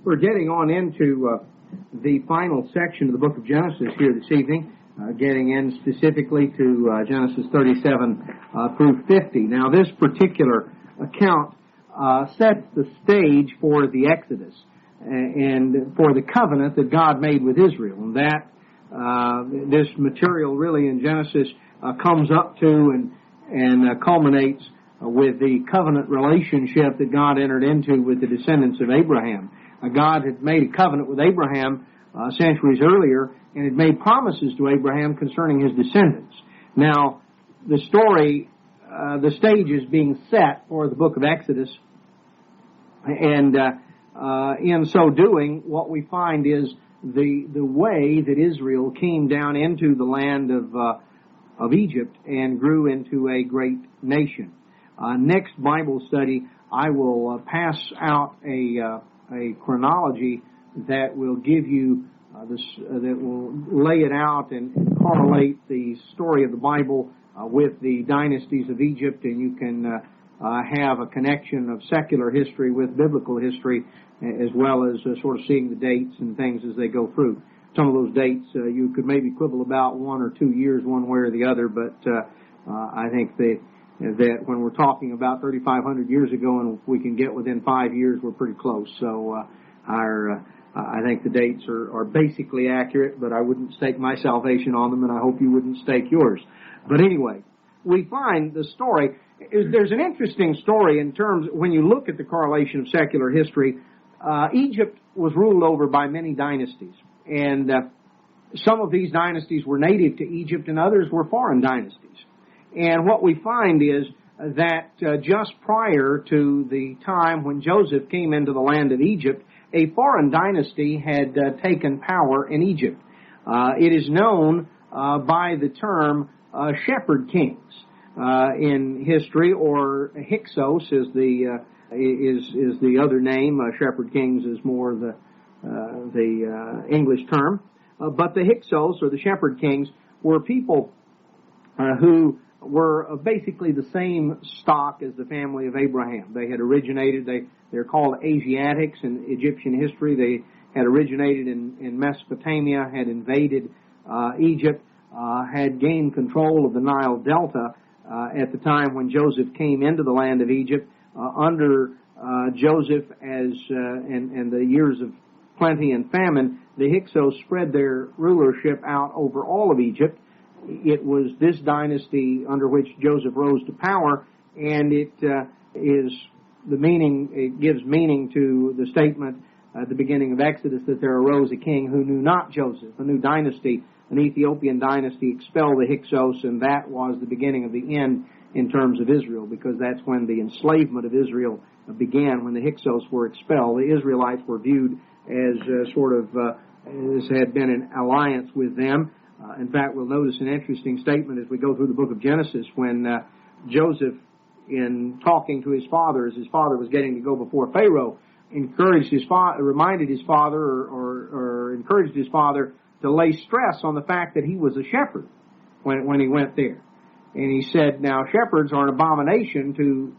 We're getting on into the final section of the book of Genesis here this evening, getting in specifically to Genesis 37 through 50. Now, this particular account sets the stage for the Exodus and for the covenant that God made with Israel. And that this material really in Genesis comes up to and culminates with the covenant relationship that God entered into with the descendants of Abraham. God had made a covenant with Abraham centuries earlier and had made promises to Abraham concerning his descendants. Now, the story, the stage is being set for the book of Exodus, and in so doing, what we find is the way that Israel came down into the land of Egypt and grew into a great nation. Next Bible study, I will pass out a chronology that will give you that will lay it out and correlate the story of the Bible with the dynasties of Egypt, and you can have a connection of secular history with biblical history, as well as sort of seeing the dates and things as they go through. Some of those dates you could maybe quibble about 1 or 2 years one way or the other, but I think that when we're talking about 3,500 years ago and if we can get within 5 years, we're pretty close. So I think the dates are basically accurate, but I wouldn't stake my salvation on them, and I hope you wouldn't stake yours. But anyway, we find the story. There's an interesting story in terms, when you look at the correlation of secular history, Egypt was ruled over by many dynasties, and some of these dynasties were native to Egypt and others were foreign dynasties. And what we find is that just prior to the time when Joseph came into the land of Egypt, a foreign dynasty had taken power in Egypt. It is known by the term shepherd kings in history, or Hyksos is the other name. Shepherd kings is more the English term, but the Hyksos, or the shepherd kings, were people who were basically the same stock as the family of Abraham. They had originated, they're called Asiatics in Egyptian history. They had originated in Mesopotamia, had invaded Egypt, had gained control of the Nile Delta at the time when Joseph came into the land of Egypt. Under Joseph and the years of plenty and famine, the Hyksos spread their rulership out over all of Egypt. It was this dynasty under which Joseph rose to power, and it gives meaning to the statement at the beginning of Exodus that there arose a king who knew not Joseph. A new dynasty, an Ethiopian dynasty, expelled the Hyksos, and that was the beginning of the end in terms of Israel, because that's when the enslavement of Israel began, when the Hyksos were expelled. The Israelites were viewed as as had been in alliance with them. In fact, we'll notice an interesting statement as we go through the book of Genesis when Joseph, in talking to his father, as his father was getting to go before Pharaoh, reminded his father or encouraged his father to lay stress on the fact that he was a shepherd when he went there. And he said, now, shepherds are an abomination to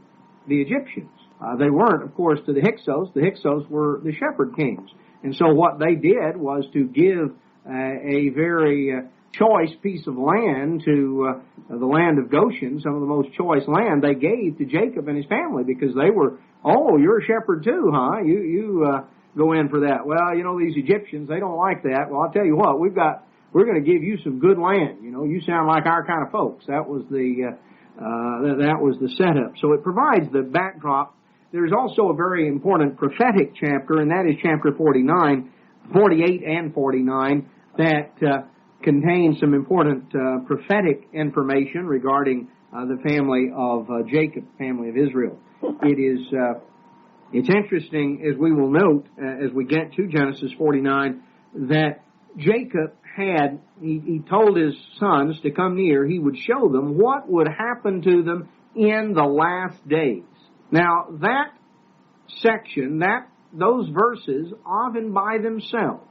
the Egyptians. They weren't, of course, to the Hyksos. The Hyksos were the shepherd kings. And so what they did was to give a very choice piece of land to the land of Goshen, some of the most choice land they gave to Jacob and his family, because they were, oh, you're a shepherd too, huh? You go in for that. Well, you know, these Egyptians, they don't like that. Well, I'll tell you what, we're going to give you some good land. You know, you sound like our kind of folks. That was the setup. So it provides the backdrop. There's also a very important prophetic chapter, and that is chapter 48 and 49, that contains some important prophetic information regarding the family of Jacob, family of Israel. It's interesting, as we will note as we get to Genesis 49, that Jacob he told his sons to come near. He would show them what would happen to them in the last days. Now, that section, those verses, often by themselves,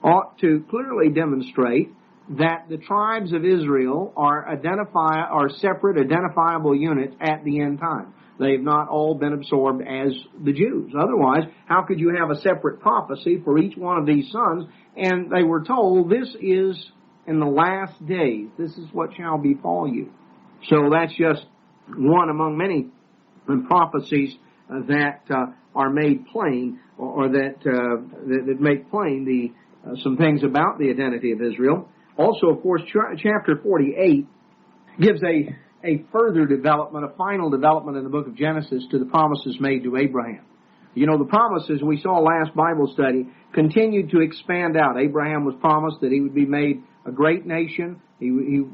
ought to clearly demonstrate that the tribes of Israel are separate, identifiable units at the end time. They've not all been absorbed as the Jews. Otherwise, how could you have a separate prophecy for each one of these sons? And they were told, this is in the last days. This is what shall befall you. So that's just one among many prophecies that are made plain, or that make plain some things about the identity of Israel. Also, of course, chapter 48 gives a further development, a final development in the book of Genesis to the promises made to Abraham. You know, the promises we saw last Bible study continued to expand out. Abraham was promised that he would be made a great nation.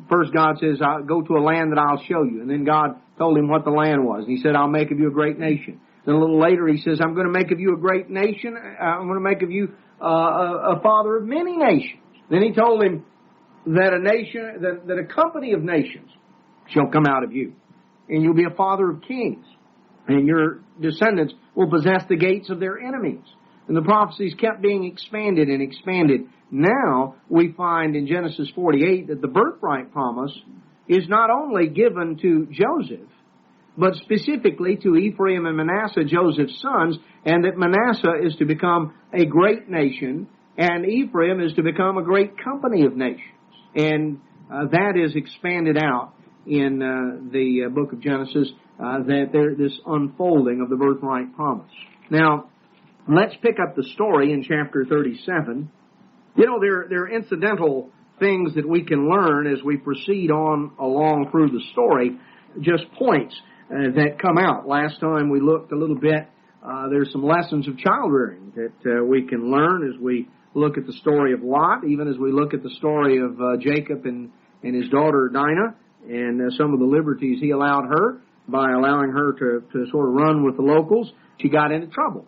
First God says, I'll go to a land that I'll show you. And then God told him what the land was. And he said, I'll make of you a great nation. Then a little later he says, I'm going to make of you a great nation. I'm going to make of you a father of many nations. Then he told him that that a company of nations shall come out of you. And you'll be a father of kings. And your descendants will possess the gates of their enemies. And the prophecies kept being expanded and expanded. Now we find in Genesis 48 that the birthright promise is not only given to Joseph, but specifically to Ephraim and Manasseh, Joseph's sons, and that Manasseh is to become a great nation, and Ephraim is to become a great company of nations. And that is expanded out in the book of Genesis, this unfolding of the birthright promise. Now, let's pick up the story in chapter 37. You know, there are incidental things that we can learn as we proceed on along through the story, just points that come out. Last time we looked a little bit, there's some lessons of child rearing that we can learn as we look at the story of Lot, even as we look at the story of Jacob and his daughter Dinah, and some of the liberties he allowed her by allowing her to sort of run with the locals. She got into trouble.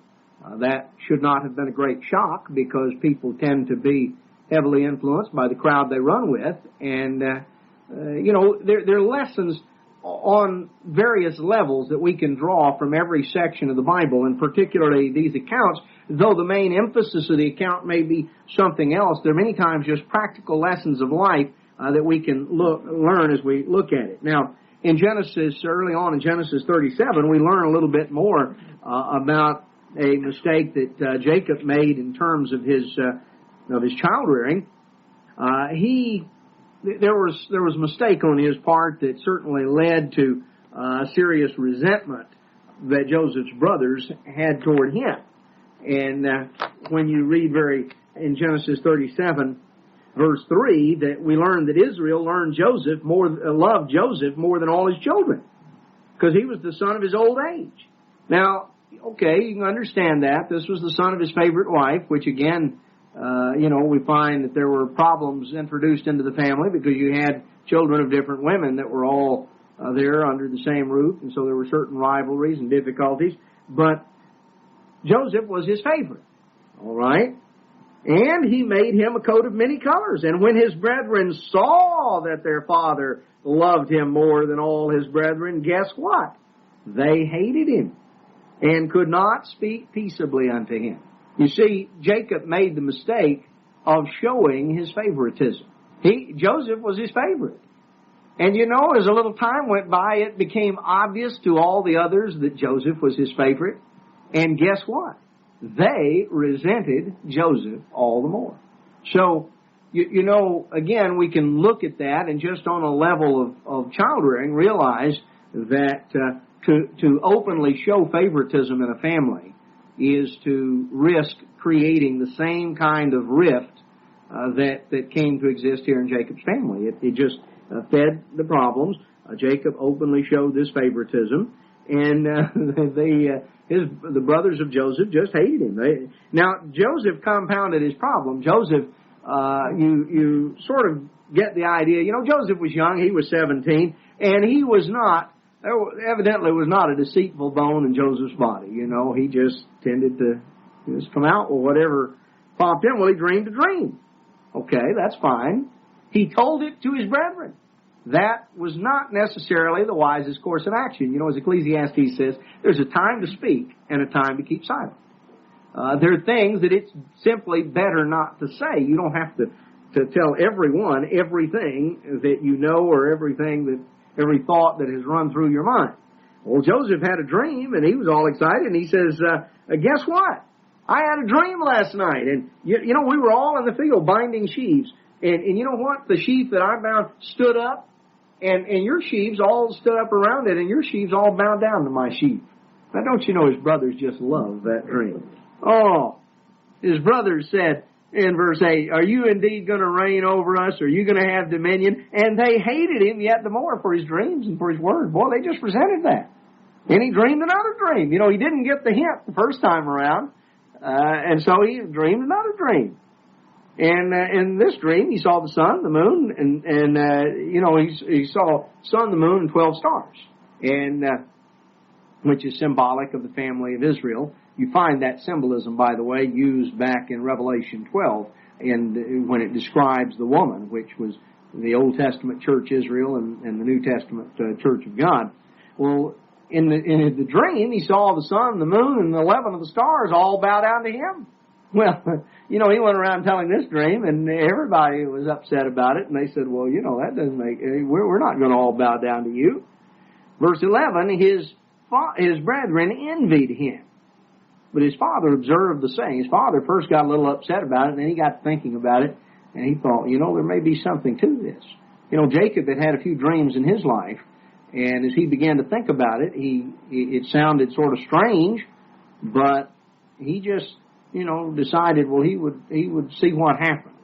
That should not have been a great shock, because people tend to be heavily influenced by the crowd they run with. And, there are lessons on various levels that we can draw from every section of the Bible, and particularly these accounts. Though the main emphasis of the account may be something else, there are many times just practical lessons of life that we can learn as we look at it. Now, in Genesis, early on in Genesis 37, we learn a little bit more about a mistake that Jacob made in terms of his child rearing. There was a mistake on his part that certainly led to serious resentment that Joseph's brothers had toward him. And when you read in Genesis 37, verse 3, that we learn that Israel loved Joseph more than all his children, because he was the son of his old age. Now, okay, you can understand that. This was the son of his favorite wife, which again, we find that there were problems introduced into the family because you had children of different women that were all there under the same roof, and so there were certain rivalries and difficulties. But Joseph was his favorite, all right? And he made him a coat of many colors. And when his brethren saw that their father loved him more than all his brethren, guess what? They hated him and could not speak peaceably unto him. You see, Jacob made the mistake of showing his favoritism. Joseph was his favorite. And as a little time went by, it became obvious to all the others that Joseph was his favorite. And guess what? They resented Joseph all the more. So, again, we can look at that and just on a level of child rearing realize that to openly show favoritism in a family is to risk creating the same kind of rift that came to exist here in Jacob's family. It just fed the problems. Jacob openly showed this favoritism, and the brothers of Joseph just hated him. Now, Joseph compounded his problem. Joseph, you sort of get the idea. Joseph was young. He was 17, and he was not, evidently was not a deceitful bone in Joseph's body. He just tended to just come out with whatever popped in. Well, he dreamed a dream. Okay, that's fine. He told it to his brethren. That was not necessarily the wisest course of action. As Ecclesiastes says, there's a time to speak and a time to keep silent. There are things that it's simply better not to say. You don't have to to tell everyone everything that you know or every thought that has run through your mind. Well, Joseph had a dream, and he was all excited, and he says, guess what? I had a dream last night, and you know, we were all in the field binding sheaves, and you know what? The sheaf that I bound stood up, and your sheaves all stood up around it, and your sheaves all bowed down to my sheaf. Now, don't you know his brothers just loved that dream? Oh, his brothers said in verse 8, are you indeed going to reign over us? Are you going to have dominion? And they hated him yet the more for his dreams and for his words. Boy, they just resented that. And he dreamed another dream. You know, he didn't get the hint the first time around, and so he dreamed another dream. And in this dream, he saw the sun, the moon, and you know, he saw sun, the moon, and 12 stars, and which is symbolic of the family of Israel. You find that symbolism, by the way, used back in Revelation 12, and when it describes the woman, which was the Old Testament church Israel and the New Testament church of God. Well, in the dream, he saw the sun, the moon, and 11 of the stars all bow down to him. Well, you know, he went around telling this dream, and everybody was upset about it, and they said, well, you know, that doesn't make, we're not going to all bow down to you. Verse 11, his brethren envied him, but his father observed the saying. His father first got a little upset about it, and then he got thinking about it, and he thought, you know, there may be something to this. You know, Jacob had a few dreams in his life, and as he began to think about it, it sounded sort of strange, but he just, you know, decided, well, he would see what happened.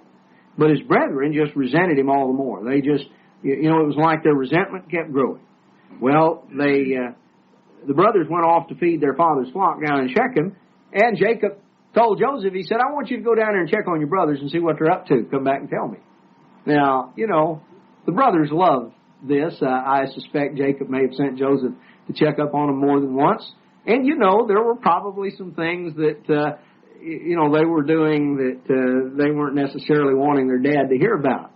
But his brethren just resented him all the more. They just, you know, it was like their resentment kept growing. Well, the brothers went off to feed their father's flock down in Shechem, and Jacob told Joseph, he said, I want you to go down there and check on your brothers and see what they're up to. Come back and tell me. Now, you know, the brothers loved this. I suspect Jacob may have sent Joseph to check up on them more than once. And, you know, there were probably some things that, you know, they were doing that they weren't necessarily wanting their dad to hear about.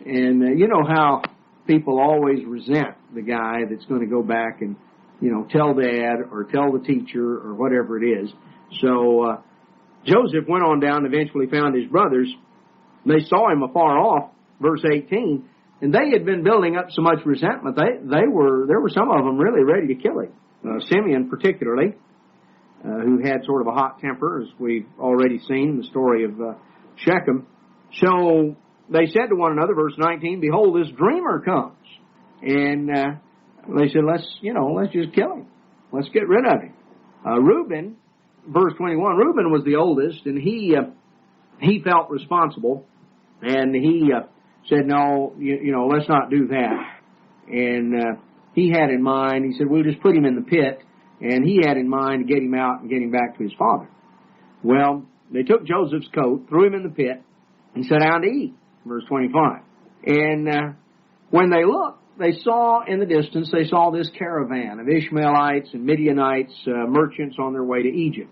And you know how people always resent the guy that's going to go back and, you know, tell dad or tell the teacher or whatever it is. So Joseph went on down and eventually found his brothers. They saw him afar off, verse 18, and they had been building up so much resentment. There were some of them really ready to kill him. Simeon particularly, who had sort of a hot temper, as we've already seen in the story of Shechem. So they said to one another, verse 19, behold, this dreamer comes. And they said, let's just kill him. Let's get rid of him. Reuben, verse 21, Reuben was the oldest, and he felt responsible, and he said, no, you know, let's not do that. And he had in mind, he said, we'll just put him in the pit, and he had in mind to get him out and get him back to his father. Well, they took Joseph's coat, threw him in the pit, and sat down to eat, verse 25. And when they looked, they saw in the distance, they saw this caravan of Ishmaelites and Midianites, merchants on their way to Egypt.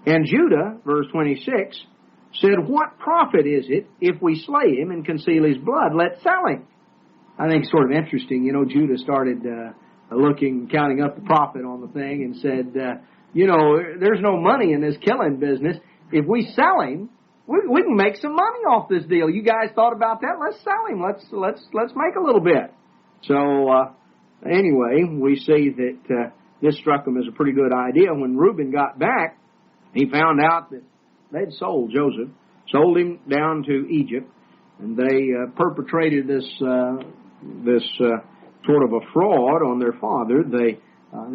And Judah, verse 26, said, what profit is it if we slay him and conceal his blood? Let's sell him. I think it's sort of interesting. You know, Judah started counting up the profit on the thing and said, you know, there's no money in this killing business. If we sell him, we can make some money off this deal. You guys thought about that? Let's sell him. Let's make a little bit. So anyway, we see that this struck him as a pretty good idea. When Reuben got back, he found out that they'd sold Joseph, sold him down to Egypt, and they perpetrated this sort of a fraud on their father. They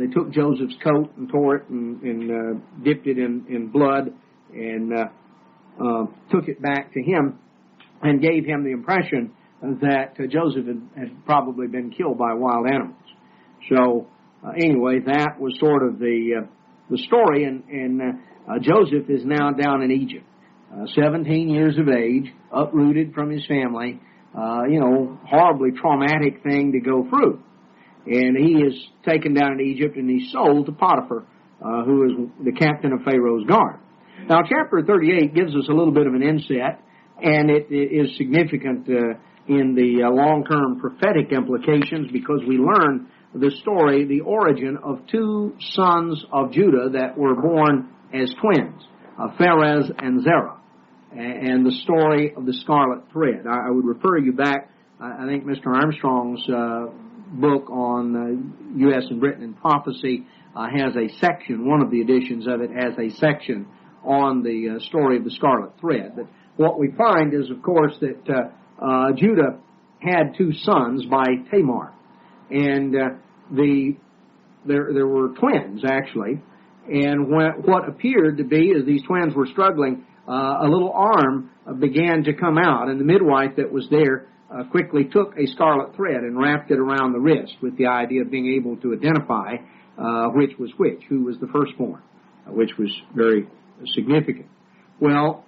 took Joseph's coat and tore it and dipped it in blood and took it back to him and gave him the impression that Joseph had probably been killed by wild animals. So anyway, that was sort of the story, and Joseph is now down in Egypt, 17 years of age, uprooted from his family, you know, horribly traumatic thing to go through. And he is taken down to Egypt and he's sold to Potiphar, who is the captain of Pharaoh's guard. Now, chapter 38 gives us a little bit of an inset, and it is significant in the long-term prophetic implications because we learn the story, the origin of two sons of Judah that were born as twins, Pharez and Zerah. and the story of the scarlet thread. I would refer you back, I think Mr. Armstrong's book on U.S. and Britain and Prophecy has a section, one of the editions of it has a section on the story of the scarlet thread. But what we find is, of course, that Judah had two sons by Tamar. And there were twins, actually. And what appeared to be, as these twins were struggling, a little arm began to come out, and the midwife that was there quickly took a scarlet thread and wrapped it around the wrist with the idea of being able to identify which was which, who was the firstborn, which was very significant. Well,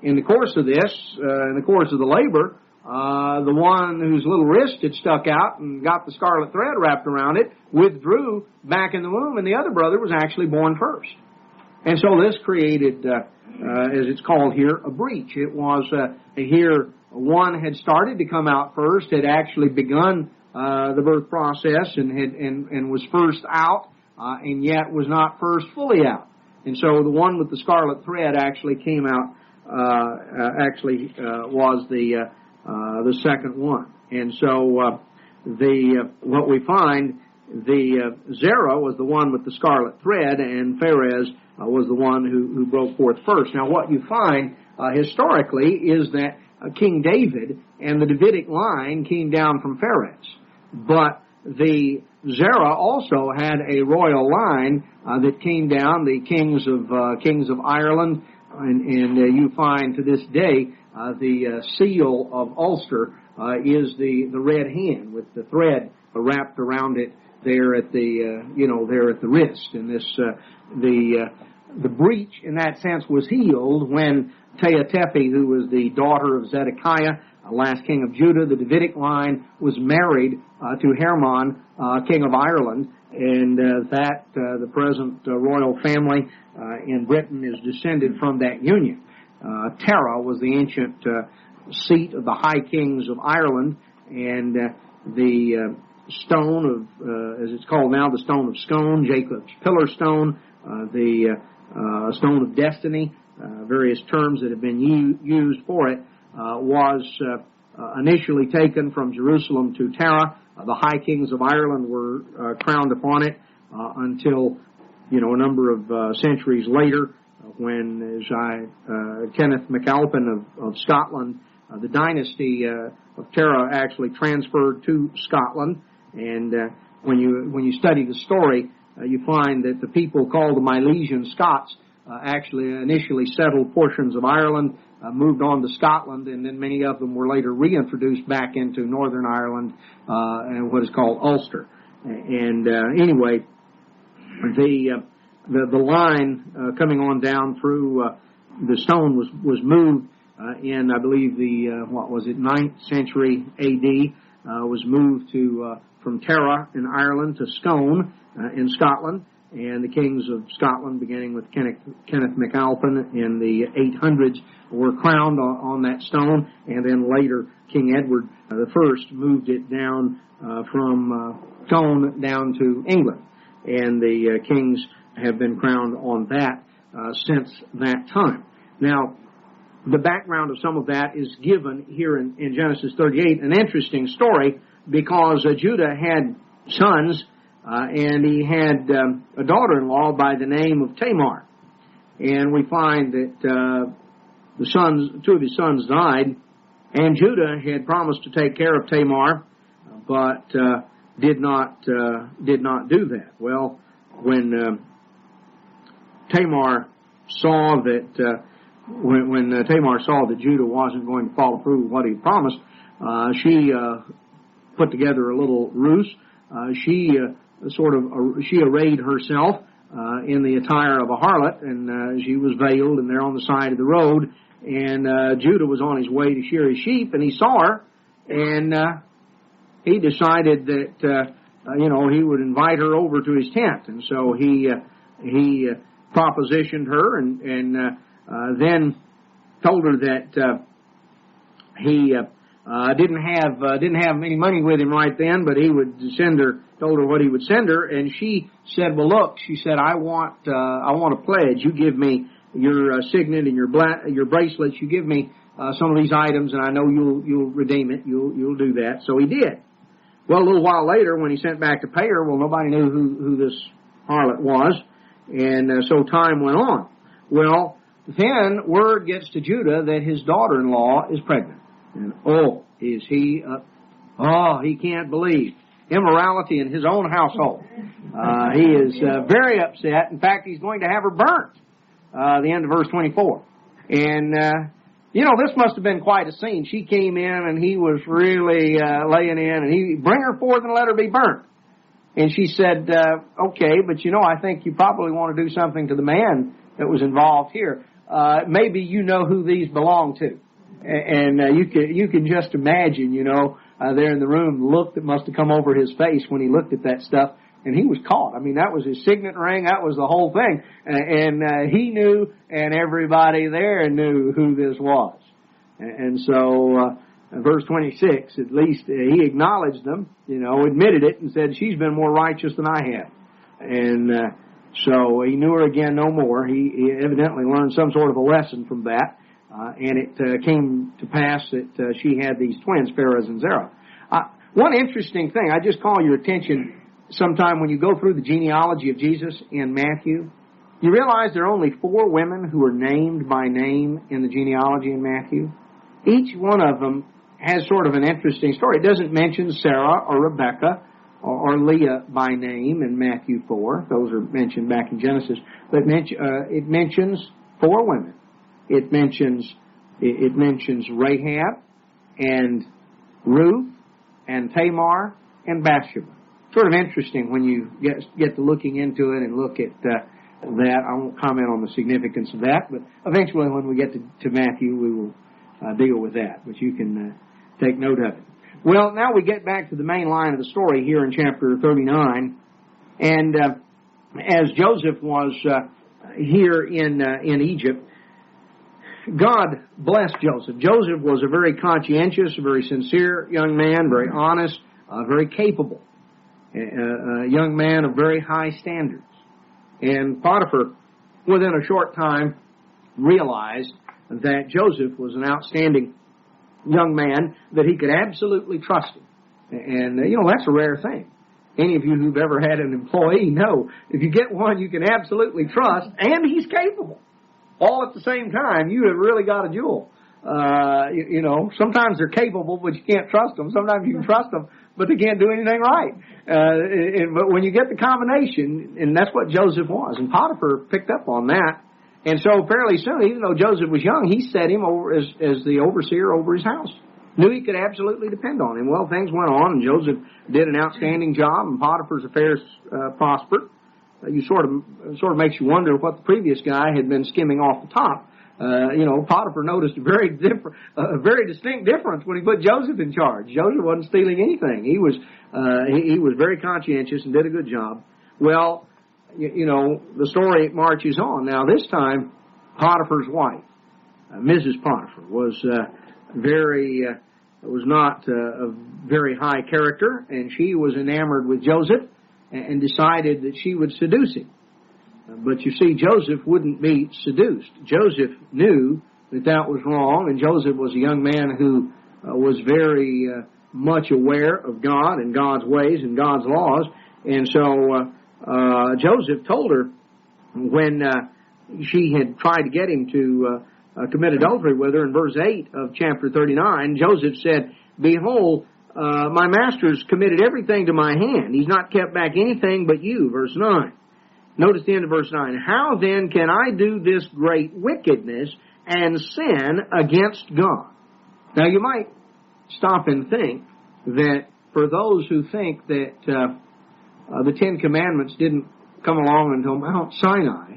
in the course of this, in the course of the labor, the one whose little wrist had stuck out and got the scarlet thread wrapped around it withdrew back in the womb, and the other brother was actually born first. And so this created, as it's called here, a breach. It was here one had started to come out first, had actually begun the birth process, and was first out, and yet was not first fully out. And so the one with the scarlet thread actually came out, was the second one. And so what we find, Zerah was the one with the scarlet thread, and Pharez was the one who broke forth first. Now what you find historically is that King David and the Davidic line came down from Pharez. But the Zerah also had a royal line that came down, the kings of Ireland, and you find to this day the seal of Ulster is the red hand with the thread wrapped around it there at the there at the wrist. And this the breach in that sense was healed when Tehatepi, who was the daughter of Zedekiah, last king of Judah, the Davidic line, was married to Hermon, king of Ireland, and the present royal family in Britain is descended from that union. Tara was the ancient seat of the high kings of Ireland, and the stone of, as it's called now, the stone of Scone, Jacob's pillar stone, the stone of destiny, various terms that have been used for it, was initially taken from Jerusalem to Tara. The high kings of Ireland were crowned upon it until, a number of centuries later, when Kenneth MacAlpin of Scotland, the dynasty of Tara actually transferred to Scotland. And when you study the story, you find that the people called the Milesian Scots actually initially settled portions of Ireland, moved on to Scotland, and then many of them were later reintroduced back into Northern Ireland and what is called Ulster. And anyway, the line coming on down through the stone was moved in, I believe, the 9th century A.D. Was moved from Tara in Ireland to Scone in Scotland, and the kings of Scotland, beginning with Kenneth MacAlpin in the 800s, were crowned on that stone, and then later King Edward I moved it down from Scone down to England, and the kings have been crowned on that since that time. Now, the background of some of that is given here in Genesis 38, an interesting story, because Judah had sons, and he had a daughter-in-law by the name of Tamar. And we find that two of his sons died, and Judah had promised to take care of Tamar, but did not do that. Well, when Tamar saw that when Tamar saw that Judah wasn't going to follow through with what he promised, she put together a little ruse. She arrayed herself in the attire of a harlot, and she was veiled, and there on the side of the road, and Judah was on his way to shear his sheep, and he saw her, and he decided that he would invite her over to his tent, and so he propositioned her, and then told her that he didn't have any money with him right then, but he would send her. Told her what he would send her, and she said, "Well, look," she said, "I want a pledge. You give me your signet and your bracelets. You give me some of these items, and I know you'll redeem it. You'll do that. So he did. Well, a little while later, when he sent back to pay her, well, nobody knew who this harlot was, and so time went on. Well, then word gets to Judah that his daughter-in-law is pregnant, and he can't believe immorality in his own household. He is very upset. In fact, he's going to have her burnt. The end of verse 24. And, this must have been quite a scene. She came in and he was really laying in, and he bring her forth and let her be burnt. And she said, okay, but I think you probably want to do something to the man that was involved here. Maybe you know who these belong to. And you can just imagine, there in the room, the look that must have come over his face when he looked at that stuff. And he was caught. I mean, that was his signet ring. That was the whole thing. And he knew, and everybody there knew who this was. And so, verse 26, at least he acknowledged them, admitted it, and said, she's been more righteous than I have. And so he knew her again no more. He evidently learned some sort of a lesson from that. And it came to pass that she had these twins, Perez and Zerah. One interesting thing, I just call your attention sometime when you go through the genealogy of Jesus in Matthew, you realize there are only 4 women who are named by name in the genealogy in Matthew. Each one of them has sort of an interesting story. It doesn't mention Sarah or Rebecca or Leah by name in Matthew 4. Those are mentioned back in Genesis. But it mentions 4 women. It mentions Rahab and Ruth and Tamar and Bathsheba. Sort of interesting when you get to looking into it and look at that. I won't comment on the significance of that, but eventually when we get to Matthew, we will deal with that. But you can take note of it. Well, now we get back to the main line of the story here in chapter 39. And as Joseph was here in Egypt, God blessed Joseph. Joseph was a very conscientious, a very sincere young man, very honest, very capable. A young man of very high standards. And Potiphar, within a short time, realized that Joseph was an outstanding young man, that he could absolutely trust him. And, that's a rare thing. Any of you who've ever had an employee know, if you get one you can absolutely trust, and he's capable, all at the same time, you have really got a jewel. Sometimes they're capable, but you can't trust them. Sometimes you can trust them, but they can't do anything right. But when you get the combination, and that's what Joseph was, and Potiphar picked up on that. And so fairly soon, even though Joseph was young, he set him over as the overseer over his house. Knew he could absolutely depend on him. Well, things went on, and Joseph did an outstanding job, and Potiphar's affairs prospered. You sort of makes you wonder what the previous guy had been skimming off the top. Potiphar noticed a very distinct difference when he put Joseph in charge. Joseph wasn't stealing anything. He was very conscientious and did a good job. Well, the story marches on. Now, this time, Potiphar's wife, Mrs. Potiphar, was not a very high character, and she was enamored with Joseph and decided that she would seduce him. But you see, Joseph wouldn't be seduced. Joseph knew that was wrong, and Joseph was a young man who was very much aware of God and God's ways and God's laws. And so Joseph told her when she had tried to get him to commit adultery with her in verse 8 of chapter 39, Joseph said, "Behold, my master's committed everything to my hand. He's not kept back anything but you." Verse 9. Notice the end of verse 9. "How then can I do this great wickedness and sin against God?" Now you might stop and think that for those who think that the Ten Commandments didn't come along until Mount Sinai,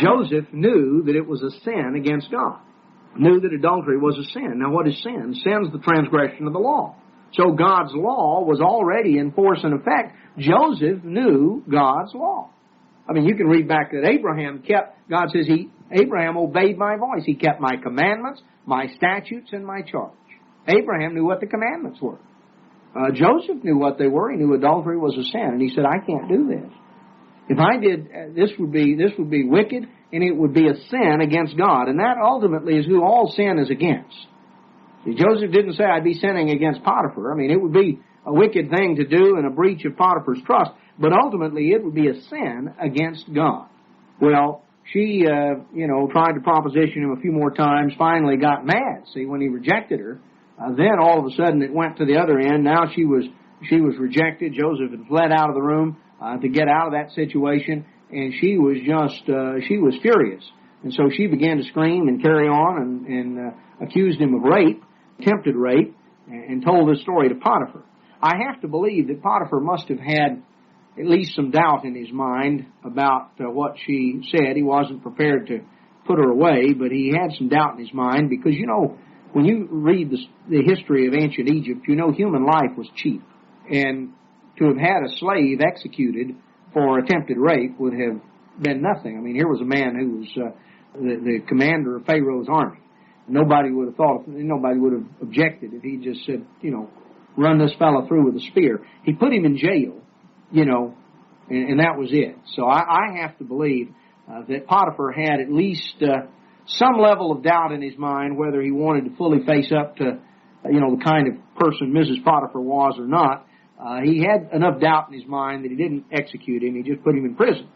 Joseph knew that it was a sin against God. Knew that adultery was a sin. Now what is sin? Sin's the transgression of the law. So God's law was already in force and effect. Joseph knew God's law. I mean, you can read back that Abraham God says Abraham obeyed my voice. He kept my commandments, my statutes, and my charge. Abraham knew what the commandments were. Joseph knew what they were. He knew adultery was a sin. And he said, I can't do this. If I did, this would be wicked, and it would be a sin against God. And that ultimately is who all sin is against. See, Joseph didn't say, I'd be sinning against Potiphar. I mean, it would be a wicked thing to do and a breach of Potiphar's trust, but ultimately it would be a sin against God. Well, she, tried to proposition him a few more times, finally got mad. See, when he rejected her, then all of a sudden it went to the other end. Now she was rejected. Joseph had fled out of the room to get out of that situation, and she was furious. And so she began to scream and carry on and accused him of rape, attempted rape, and told this story to Potiphar. I have to believe that Potiphar must have had at least some doubt in his mind about what she said. He wasn't prepared to put her away, but he had some doubt in his mind because, when you read the history of ancient Egypt, human life was cheap. And to have had a slave executed for attempted rape would have been nothing. I mean, here was a man who was the commander of Pharaoh's army. Nobody would have objected if he just said, run this fellow through with a spear. He put him in jail, and that was it. So I have to believe that Potiphar had at least some level of doubt in his mind whether he wanted to fully face up to, the kind of person Mrs. Potiphar was or not. He had enough doubt in his mind that he didn't execute him. He just put him in prison.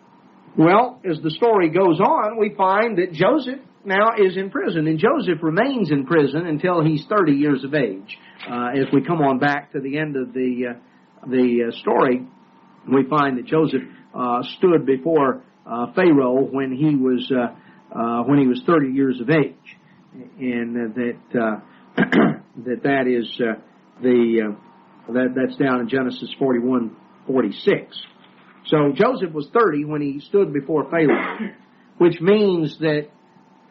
Well, as the story goes on, we find that Joseph now is in prison, and Joseph remains in prison until he's 30 years of age. As we come on back to the end of the story, we find that Joseph stood before Pharaoh when he was 30 years of age, and that's down in Genesis 41:46. So Joseph was 30 when he stood before Pharaoh, which means that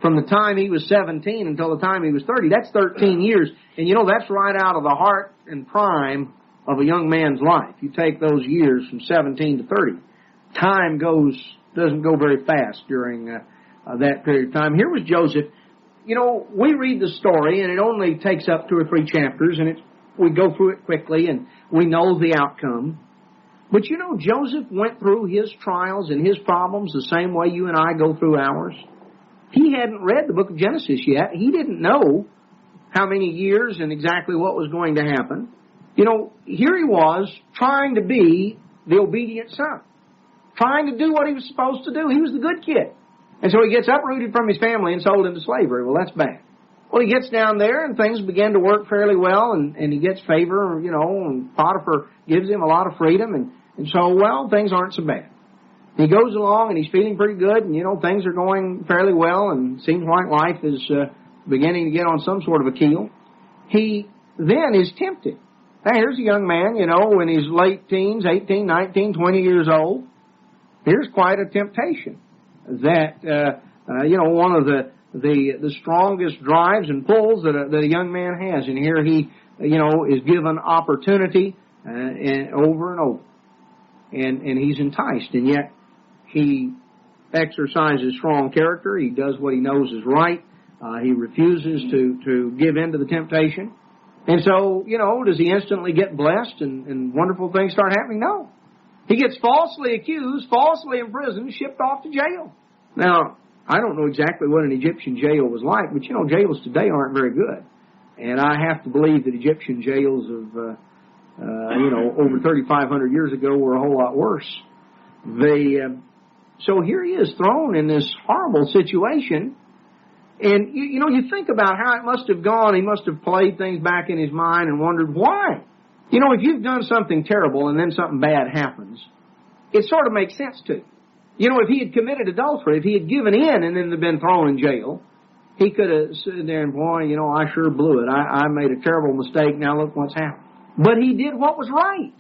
from the time he was 17 until the time he was 30, that's 13 years. And that's right out of the heart and prime of a young man's life. You take those years from 17 to 30. Time doesn't go very fast during that period of time. Here was Joseph. We read the story, and it only takes up 2 or 3 chapters, and we go through it quickly, and we know the outcome. But Joseph went through his trials and his problems the same way you and I go through ours. He hadn't read the book of Genesis yet. He didn't know how many years and exactly what was going to happen. Here he was trying to be the obedient son, trying to do what he was supposed to do. He was the good kid. And so he gets uprooted from his family and sold into slavery. Well, that's bad. Well, he gets down there and things begin to work fairly well, and he gets favor, and Potiphar gives him a lot of freedom, and so, things aren't so bad. He goes along and he's feeling pretty good, and things are going fairly well, and seems like life is beginning to get on some sort of a keel. He then is tempted. Now, here's a young man, in his late teens, 18, 19, 20 years old. Here's quite a temptation that, one of the strongest drives and pulls that a young man has. And here he, is given opportunity and over and over. And he's enticed. And yet he exercises strong character. He does what he knows is right. He refuses to give in to the temptation. And so, does he instantly get blessed and wonderful things start happening? No. He gets falsely accused, falsely imprisoned, shipped off to jail. Now, I don't know exactly what an Egyptian jail was like, but jails today aren't very good. And I have to believe that Egyptian jails of, over 3,500 years ago were a whole lot worse. So here he is thrown in this horrible situation. And, you think about how it must have gone. He must have played things back in his mind and wondered why. If you've done something terrible and then something bad happens, it sort of makes sense to you. If he had committed adultery, if he had given in and then been thrown in jail, he could have stood there and, boy, I sure blew it. I made a terrible mistake. Now look what's happened. But he did what was right,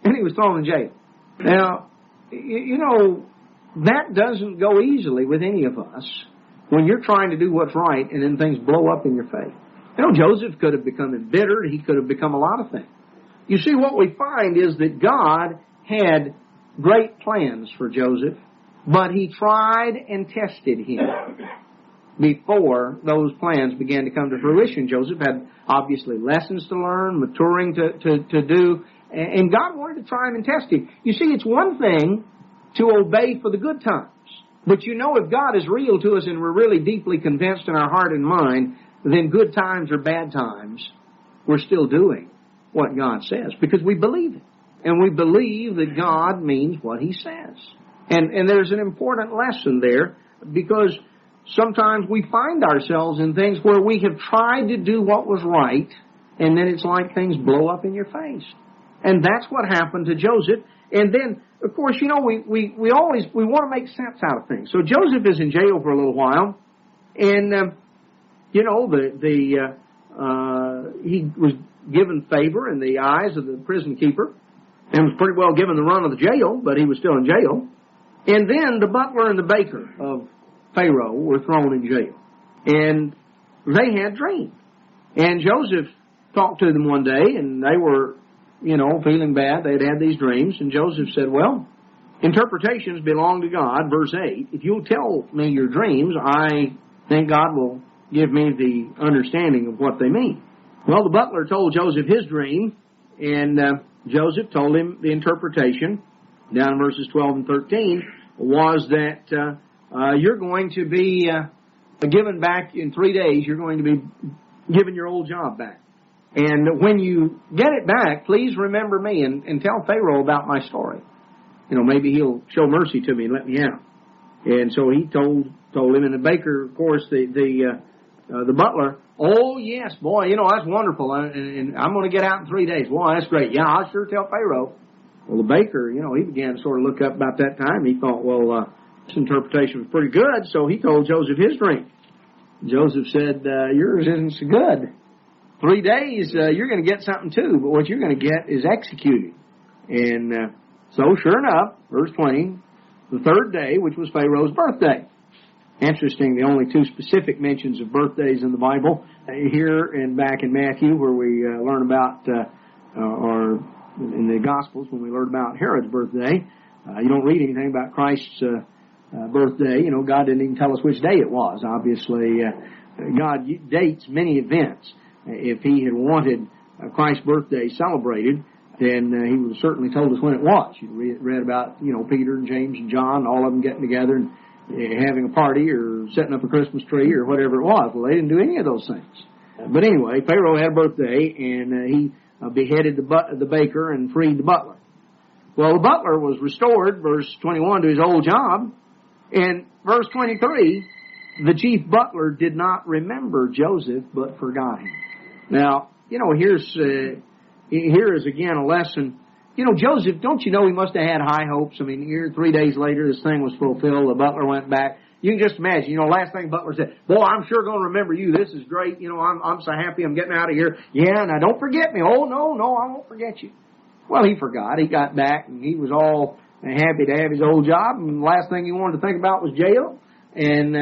and he was thrown in jail. Now, that doesn't go easily with any of us when you're trying to do what's right and then things blow up in your face. Joseph could have become embittered. He could have become a lot of things. You see, what we find is that God had great plans for Joseph, but he tried and tested him before those plans began to come to fruition. Joseph had obviously lessons to learn, maturing to do, and God wanted to try him and test him. You see, it's one thing to obey for the good times. But you know, if God is real to us and we're really deeply convinced in our heart and mind, then good times or bad times, we're still doing what God says because we believe it. And we believe that God means what He says. And there's an important lesson there because sometimes we find ourselves in things where we have tried to do what was right and then it's like things blow up in your face. And that's what happened to Joseph. And then, of course, you know, we want to make sense out of things. So Joseph is in jail for a little while, and you know, he was given favor in the eyes of the prison keeper, and was pretty well given the run of the jail, but he was still in jail. And then the butler and the baker of Pharaoh were thrown in jail, and they had dreams. And Joseph talked to them one day, and they were, you know, feeling bad. They'd had these dreams, and Joseph said, well, interpretations belong to God. Verse 8, if you'll tell me your dreams, I think God will give me the understanding of what they mean. Well, the butler told Joseph his dream, and Joseph told him the interpretation, down in verses 12 and 13, was that you're going to be given back in 3 days. You're going to be given your old job back. And when you get it back, please remember me and tell Pharaoh about my story. You know, maybe he'll show mercy to me and let me out. And so he told him, and the baker, of course, the butler, oh yes, boy, you know, that's wonderful, and I'm going to get out in 3 days. Boy, that's great. Yeah, I'll sure tell Pharaoh. Well, the baker, you know, he began to sort of look up about that time. He thought, well, this interpretation was pretty good, so he told Joseph his dream. Joseph said, yours isn't so good. 3 days, you're going to get something too, but what you're going to get is executed. And so, sure enough, verse 20, the third day, which was Pharaoh's birthday. Interesting, the only two specific mentions of birthdays in the Bible, here and back in Matthew, where we learn about, or in the Gospels, when we learn about Herod's birthday. You don't read anything about Christ's birthday. You know, God didn't even tell us which day it was. Obviously, God dates many events. If He had wanted Christ's birthday celebrated, then He would have certainly told us when it was. You read about, you know, Peter and James and John, all of them getting together and having a party or setting up a Christmas tree or whatever it was. Well, they didn't do any of those things. But anyway, Pharaoh had a birthday, and he beheaded the baker and freed the butler. Well, the butler was restored, verse 21, to his old job. And verse 23, the chief butler did not remember Joseph, but forgot him. Now, you know, here is again a lesson. You know, Joseph, don't you know he must have had high hopes? I mean, here 3 days later, this thing was fulfilled. The butler went back. You can just imagine, you know, last thing the butler said, boy, I'm sure going to remember you. This is great. You know, I'm so happy I'm getting out of here. Yeah, now don't forget me. Oh, no, I won't forget you. Well, he forgot. He got back, and he was all happy to have his old job. And the last thing he wanted to think about was jail. And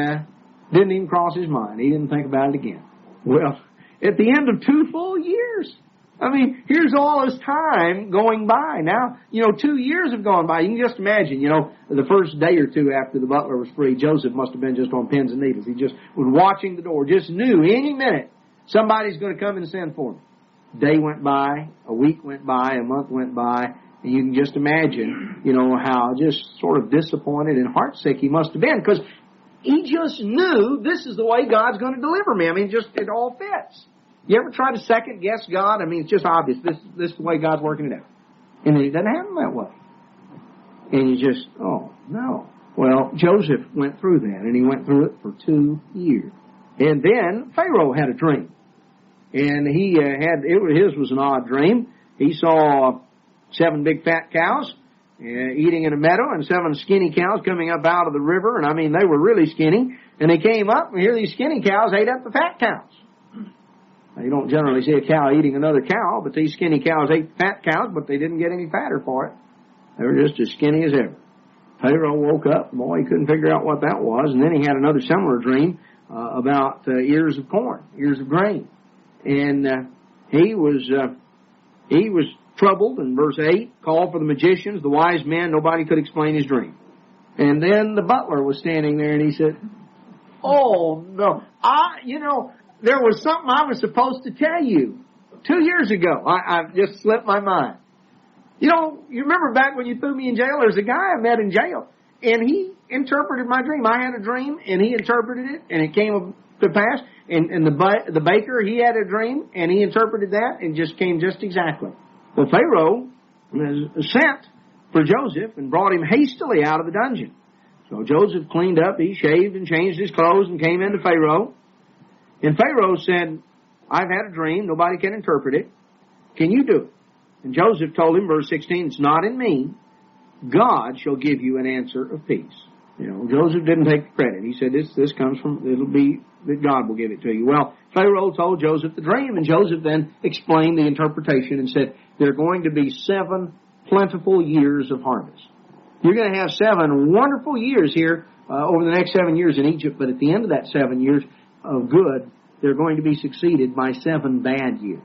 didn't even cross his mind. He didn't think about it again. Well, at the end of 2 full years, I mean, here's all his time going by. Now, you know, 2 years have gone by. You can just imagine, you know, the first day or two after the butler was free, Joseph must have been just on pins and needles. He just was watching the door, just knew any minute somebody's going to come and send for him. Day went by, a week went by, a month went by, and you can just imagine, you know, how just sort of disappointed and heartsick he must have been, because he just knew this is the way God's going to deliver me. I mean, just it all fits. You ever try to second guess God? I mean, it's just obvious. This is the way God's working it out. And then it doesn't happen that way. And you just, oh, no. Well, Joseph went through that, and he went through it for 2 years. And then Pharaoh had a dream. And his was an odd dream. He saw 7 big fat cows eating in a meadow and 7 skinny cows coming up out of the river. And I mean, they were really skinny. And they came up, and here these skinny cows ate up the fat cows. Now, you don't generally see a cow eating another cow, but these skinny cows ate fat cows, but they didn't get any fatter for it. They were just as skinny as ever. Pharaoh woke up. Boy, he couldn't figure out what that was. And then he had another similar dream about ears of corn, ears of grain. And he was troubled. In verse 8, called for the magicians, the wise men. Nobody could explain his dream. And then the butler was standing there, and he said, oh, no, there was something I was supposed to tell you 2 years ago. I just slipped my mind. You know, you remember back when you threw me in jail, there's a guy I met in jail. and he interpreted my dream. I had a dream, and he interpreted it, and it came to pass. And the baker, he had a dream, and he interpreted that, and just came just exactly. Well, Pharaoh sent for Joseph and brought him hastily out of the dungeon. So Joseph cleaned up, he shaved and changed his clothes and came into Pharaoh. And Pharaoh said, I've had a dream, nobody can interpret it. Can you do it? And Joseph told him, verse 16, it's not in me. God shall give you an answer of peace. Joseph didn't take the credit. He said, this comes from, it'll be that God will give it to you. Well, Pharaoh told Joseph the dream, and Joseph then explained the interpretation and said, there are going to be 7 plentiful years of harvest. You're going to have 7 wonderful years here over the next 7 years in Egypt, but at the end of that 7 years of good, they're going to be succeeded by 7 bad years.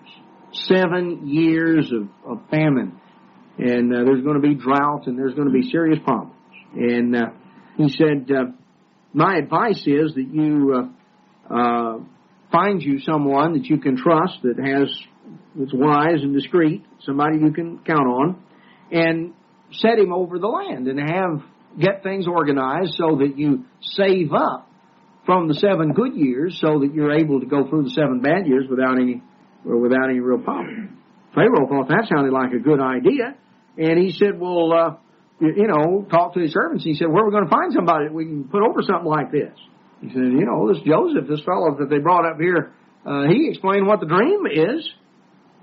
7 years of famine, and there's going to be drought, and there's going to be serious problems. And he said, my advice is that you find you someone that you can trust, that's wise and discreet, somebody you can count on, and set him over the land and get things organized so that you save up from the 7 good years so that you're able to go through the 7 bad years without any real problem. Pharaoh thought that sounded like a good idea, and he said, well, talk to his servants. He said, where are we going to find somebody that we can put over something like this? He said, this Joseph, this fellow that they brought up here, he explained what the dream is,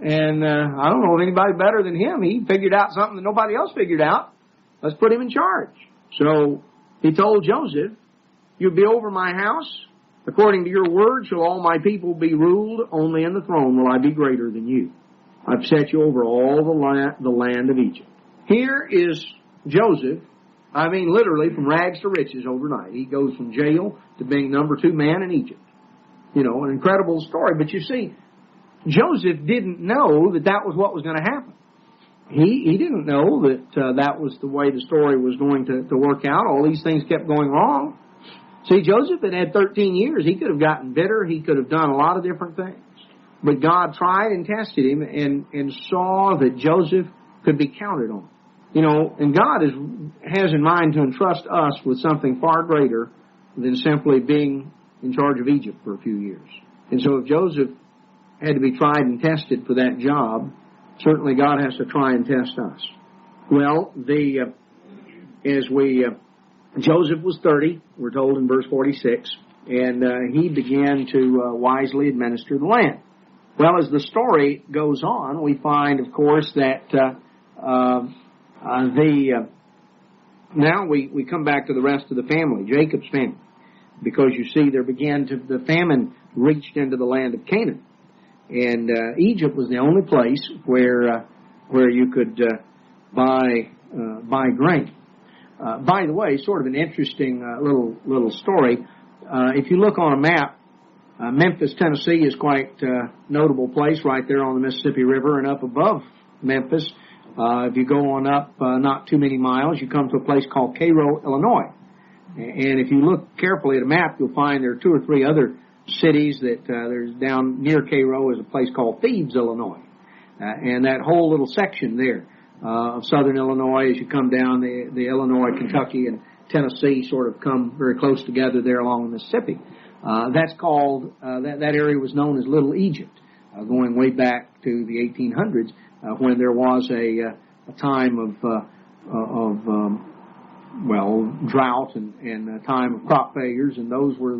and I don't know of anybody better than him. He figured out something that nobody else figured out. Let's put him in charge. So he told Joseph, you'll be over my house. According to your word shall all my people be ruled. Only in the throne will I be greater than you. I've set you over all the land of Egypt. Here is Joseph, literally from rags to riches overnight. He goes from jail to being number 2 man in Egypt. An incredible story. But you see, Joseph didn't know that was what was going to happen. He didn't know that that was the way the story was going to work out. All these things kept going wrong. See, Joseph had 13 years. He could have gotten bitter. He could have done a lot of different things. But God tried and tested him and saw that Joseph could be counted on. And God has in mind to entrust us with something far greater than simply being in charge of Egypt for a few years. And so if Joseph had to be tried and tested for that job, certainly God has to try and test us. Well, Joseph was 30, we're told in verse 46, and he began to wisely administer the land. Well, as the story goes on, we find, of course, that now we come back to the rest of the family, Jacob's family, because you see the famine reached into the land of Canaan, and Egypt was the only place where you could buy grain. By the way, sort of an interesting little story. If you look on a map, Memphis, Tennessee is quite a notable place right there on the Mississippi River, and up above Memphis, if you go on up not too many miles, you come to a place called Cairo, Illinois. And if you look carefully at a map, you'll find there are 2 or 3 other cities that there's down near Cairo is a place called Thebes, Illinois. And that whole little section there of southern Illinois, as you come down, the Illinois, Kentucky, and Tennessee sort of come very close together there along the Mississippi. That's called, that area was known as Little Egypt, going way back to the 1800s, when there was a time of drought and a time of crop failures, and those were,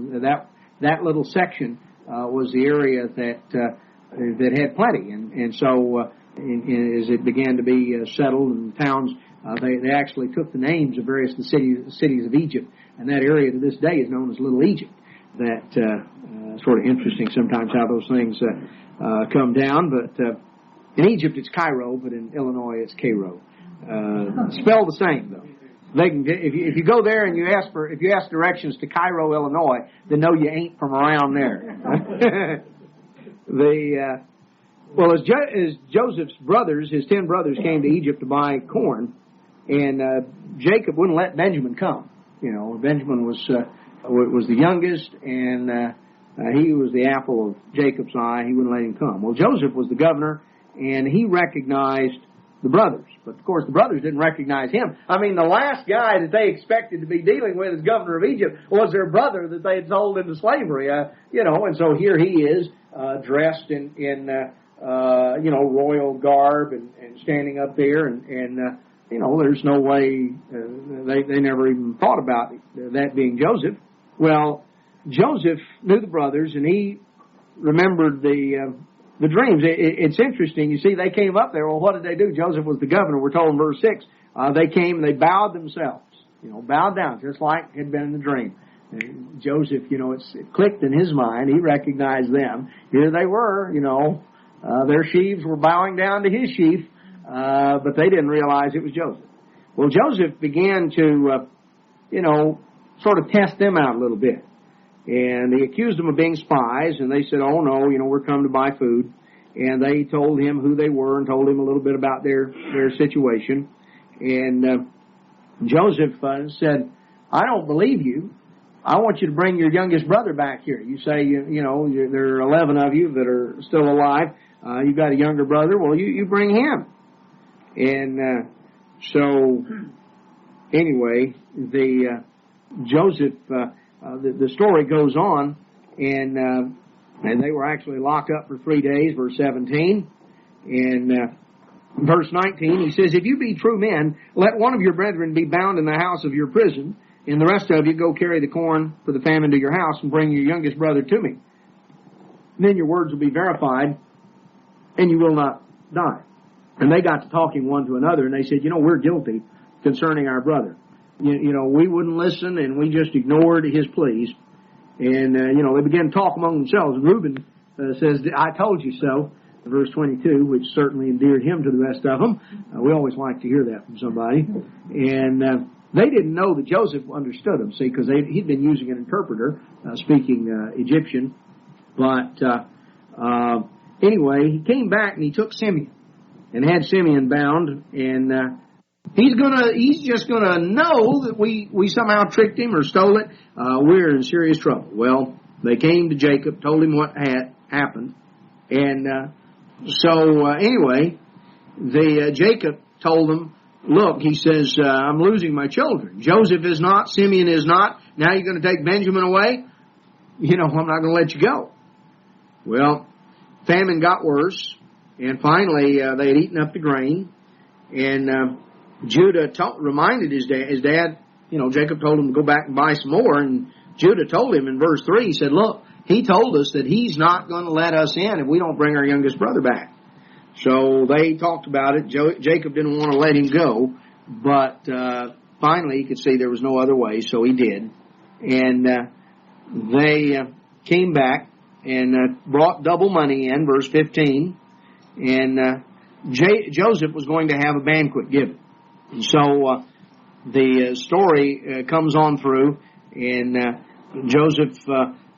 that little section was the area that had plenty, and so as it began to be settled and towns, they actually took the names of various cities of Egypt, and that area to this day is known as Little Egypt. That sort of interesting sometimes how those things come down, but in Egypt it's Cairo, but in Illinois it's Cairo. Spelled the same though. They can, if you go there and you ask directions to Cairo, Illinois, they know you ain't from around there. As Joseph's brothers, his 10 brothers, came to Egypt to buy corn, and Jacob wouldn't let Benjamin come. Benjamin was the youngest, and he was the apple of Jacob's eye. He wouldn't let him come. Well, Joseph was the governor, and he recognized the brothers. But, of course, the brothers didn't recognize him. I mean, the last guy that they expected to be dealing with as governor of Egypt was their brother that they had sold into slavery, and so here he is, dressed in royal garb and standing up there and there's no way, they never even thought about that being Joseph. Well, Joseph knew the brothers and he remembered the dreams. It's interesting. You see, they came up there. Well, what did they do? Joseph was the governor. We're told in verse 6. They came and they bowed themselves. Bowed down, just like had been in the dream. And Joseph, it clicked in his mind. He recognized them. Here they were, their sheaves were bowing down to his sheaf, but they didn't realize it was Joseph. Well, Joseph began to, sort of test them out a little bit. And he accused them of being spies, and they said, oh, no, we're come to buy food. And they told him who they were and told him a little bit about their situation. And Joseph said, I don't believe you. I want you to bring your youngest brother back here. You say, there are 11 of you that are still alive. You've got a younger brother. Well, you bring him. And so, anyway, Joseph... The story goes on, and they were actually locked up for 3 days, verse 17. And verse 19, he says, if you be true men, let one of your brethren be bound in the house of your prison, and the rest of you go carry the corn for the famine to your house and bring your youngest brother to me. And then your words will be verified, and you will not die. And they got to talking one to another, and they said, we're guilty concerning our brother. We wouldn't listen, and we just ignored his pleas. And, they began to talk among themselves. Reuben says, I told you so, verse 22, which certainly endeared him to the rest of them. We always like to hear that from somebody. And they didn't know that Joseph understood them, see, because he'd been using an interpreter, speaking Egyptian. But anyway, he came back and he took Simeon and had Simeon bound, and he's just gonna know that we somehow tricked him or stole it. We're in serious trouble. Well, they came to Jacob, told him what had happened, and anyway, Jacob told them, look, he says, I'm losing my children. Joseph is not, Simeon is not. Now you're going to take Benjamin away? I'm not going to let you go. Well, famine got worse, and finally they had eaten up the grain, and Judah reminded his dad, Jacob told him to go back and buy some more, and Judah told him in verse 3, he said, look, he told us that he's not going to let us in if we don't bring our youngest brother back. So they talked about it. Jacob didn't want to let him go, but finally he could see there was no other way, so he did. And they came back and brought double money in, verse 15, and Joseph was going to have a banquet given. And so the story comes on through, and Joseph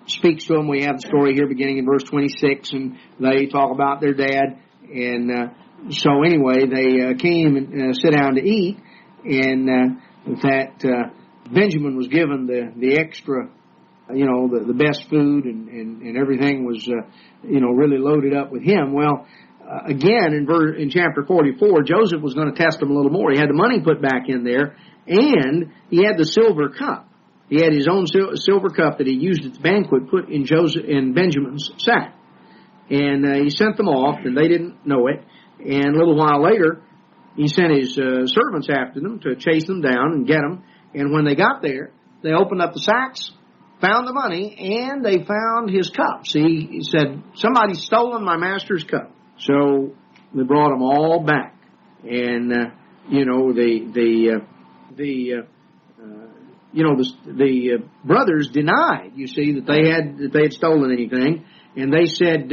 speaks to them. We have the story here beginning in verse 26, and they talk about their dad. And so anyway, they came and sat down to eat, and that Benjamin was given the extra, the best food, and everything was, really loaded up with him. Well, again, in chapter 44, Joseph was going to test him a little more. He had the money put back in there, and he had the silver cup. He had his own silver cup that he used at the banquet put in Benjamin's sack. And he sent them off, and they didn't know it. And a little while later, he sent his servants after them to chase them down and get them. And when they got there, they opened up the sacks, found the money, and they found his cup. See, he said, somebody's stolen my master's cup. So they brought them all back. And, the brothers denied, you see, that they had stolen anything. And they said,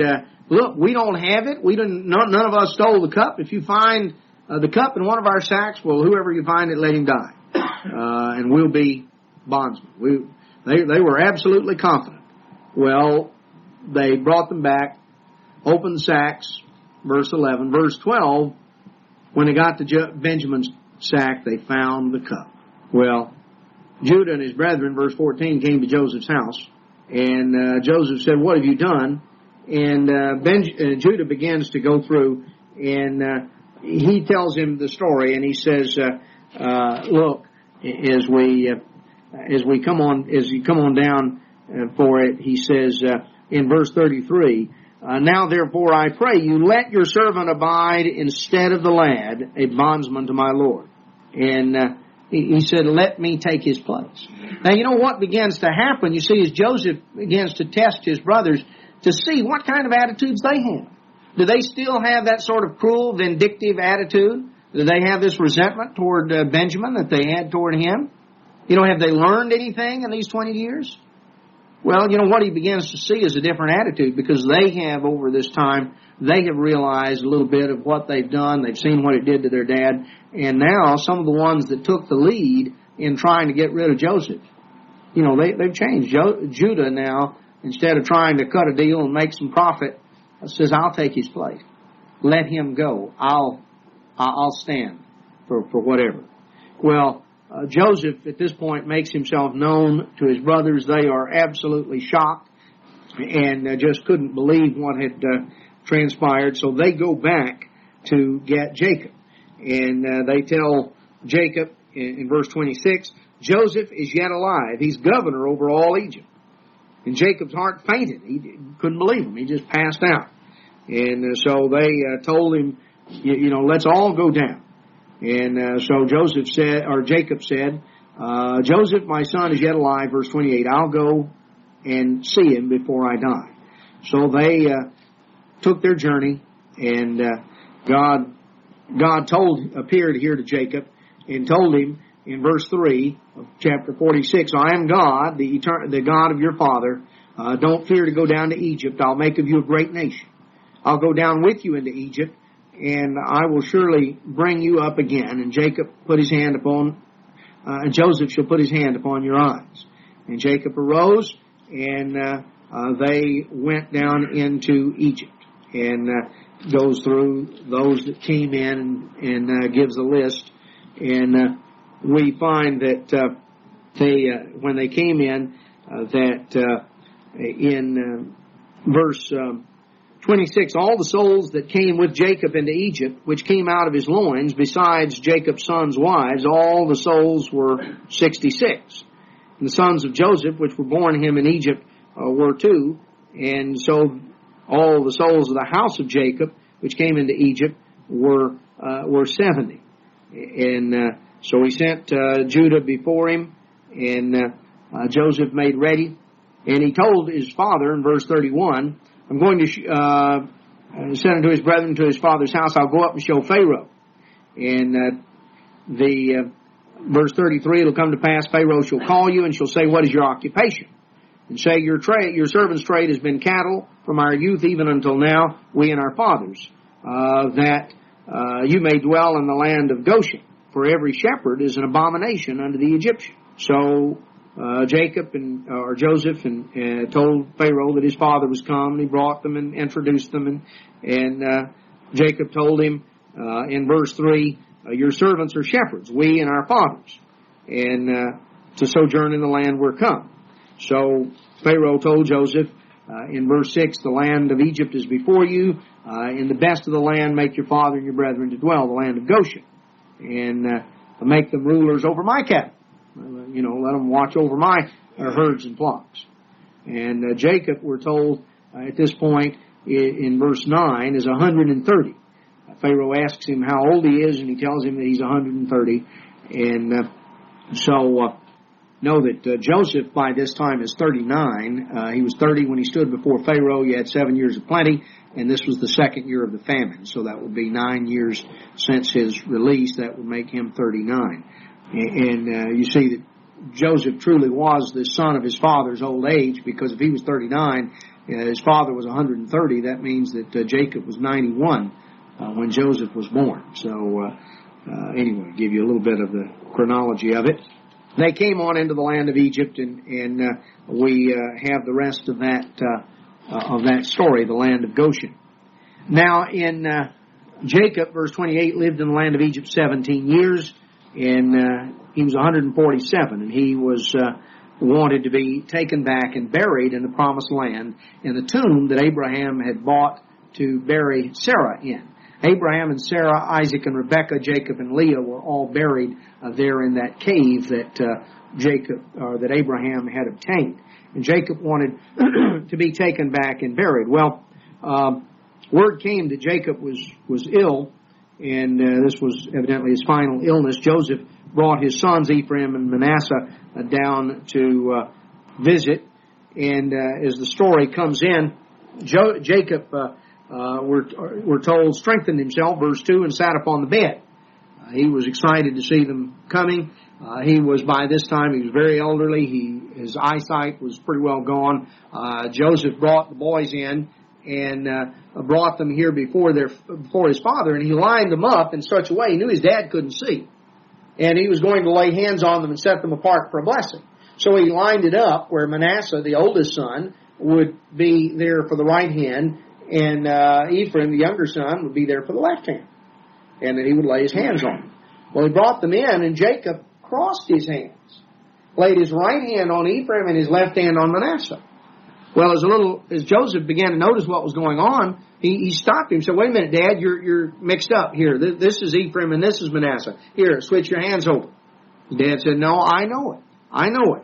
look, we don't have it. None of us stole the cup. If you find the cup in one of our sacks, well, whoever you find it, let him die. And we'll be bondsmen. They were absolutely confident. Well, they brought them back, opened the sacks, verse 11. Verse 12, when they got to Benjamin's sack, they found the cup. Well, Judah and his brethren, verse 14, came to Joseph's house. And Joseph said, what have you done? And Judah begins to go through, and he tells him the story, and he says, look, as you come on down for it, he says in verse 33, now therefore I pray you, let your servant abide instead of the lad, a bondsman to my Lord. And he said, let me take his place. Now you know what begins to happen, you see, as Joseph begins to test his brothers to see what kind of attitudes they have. Do they still have that sort of cruel, vindictive attitude? Do they have this resentment toward Benjamin that they had toward him? You know, have they learned anything in these 20 years? Well, you know, what he begins to see is a different attitude, because they have, over this time, they have realized a little bit of what they've done. They've seen what it did to their dad. And now some of the ones that took the lead in trying to get rid of Joseph, you know, they've changed. Judah now, instead of trying to cut a deal and make some profit, says, I'll take his place. Let him go. I'll stand for whatever. Well, Joseph at this point makes himself known to his brothers. They are absolutely shocked and just couldn't believe what had transpired. So they go back to get Jacob. And they tell Jacob in verse 26, Joseph is yet alive. He's governor over all Egypt. And Jacob's heart fainted. He couldn't believe him. He just passed out. And so they told him, you know, let's all go down. And so Jacob said, Joseph, my son, is yet alive, verse 28. I'll go and see him before I die. So they took their journey, and God appeared here to Jacob and told him in verse 3 of chapter 46, I am God, the God of your father. Don't fear to go down to Egypt. I'll make of you a great nation. I'll go down with you into Egypt, and I will surely bring you up again. And Jacob put his hand upon, and Joseph shall put his hand upon your eyes. And Jacob arose, and they went down into Egypt. And goes through those that came in and gives a list. And we find that when they came in, that in verse 26, all the souls that came with Jacob into Egypt, which came out of his loins, besides Jacob's sons' wives, all the souls were 66. And the sons of Joseph, which were born him in Egypt, were 2. And so all the souls of the house of Jacob, which came into Egypt, were 70. And so he sent Judah before him, and Joseph made ready. And he told his father in verse 31, I'm going to send unto his brethren to his father's house. I'll go up and show Pharaoh. And verse 33, it'll come to pass, Pharaoh shall call you and shall say, what is your occupation? And say, your servant's trade has been cattle from our youth even until now, we and our fathers, that you may dwell in the land of Goshen. For every shepherd is an abomination unto the Egyptian. So Joseph told Pharaoh that his father was come, and he brought them and introduced them. And Jacob told him in verse 3, your servants are shepherds, we and our fathers, and to sojourn in the land we're come. So Pharaoh told Joseph in verse 6, the land of Egypt is before you. In the best of the land make your father and your brethren to dwell, the land of Goshen. And make them rulers over my cattle. Let them watch over my herds and flocks. And Jacob, we're told at this point in verse 9, is 130. Pharaoh asks him how old he is, and he tells him that he's 130. And so know that Joseph by this time is 39. He was 30 when he stood before Pharaoh. He had 7 years of plenty, and this was the second year of the famine. So that would be 9 years since his release. That would make him 39. And you see that Joseph truly was the son of his father's old age, because if he was 39, his father was 130. That means that Jacob was 91 when Joseph was born. So anyway, give you a little bit of the chronology of it. They came on into the land of Egypt, and we have the rest of that story, the land of Goshen. Now, in Jacob, verse 28, lived in the land of Egypt 17 years, and he was 147, and he was wanted to be taken back and buried in the promised land in the tomb that Abraham had bought to bury Sarah in. Abraham and Sarah, Isaac and Rebekah, Jacob and Leah were all buried there in that cave that that Abraham had obtained. And Jacob wanted to be taken back and buried. Well, word came that Jacob was ill, and this was evidently his final illness. Joseph brought his sons Ephraim and Manasseh down to visit. And as the story comes in, Jacob, we're told, strengthened himself, verse 2, and sat upon the bed. He was excited to see them coming. He was, by this time, he was very elderly. His eyesight was pretty well gone. Joseph brought the boys in and brought them here before his father, and he lined them up in such a way he knew his dad couldn't see. And he was going to lay hands on them and set them apart for a blessing. So he lined it up where Manasseh, the oldest son, would be there for the right hand, and Ephraim, the younger son, would be there for the left hand. And then he would lay his hands on them. Well, he brought them in, and Jacob crossed his hands, laid his right hand on Ephraim and his left hand on Manasseh. Well, as Joseph began to notice what was going on, he stopped him and said, "Wait a minute, Dad, you're mixed up here. This is Ephraim and this is Manasseh. Here, switch your hands over." His dad said, "No, I know it. I know it.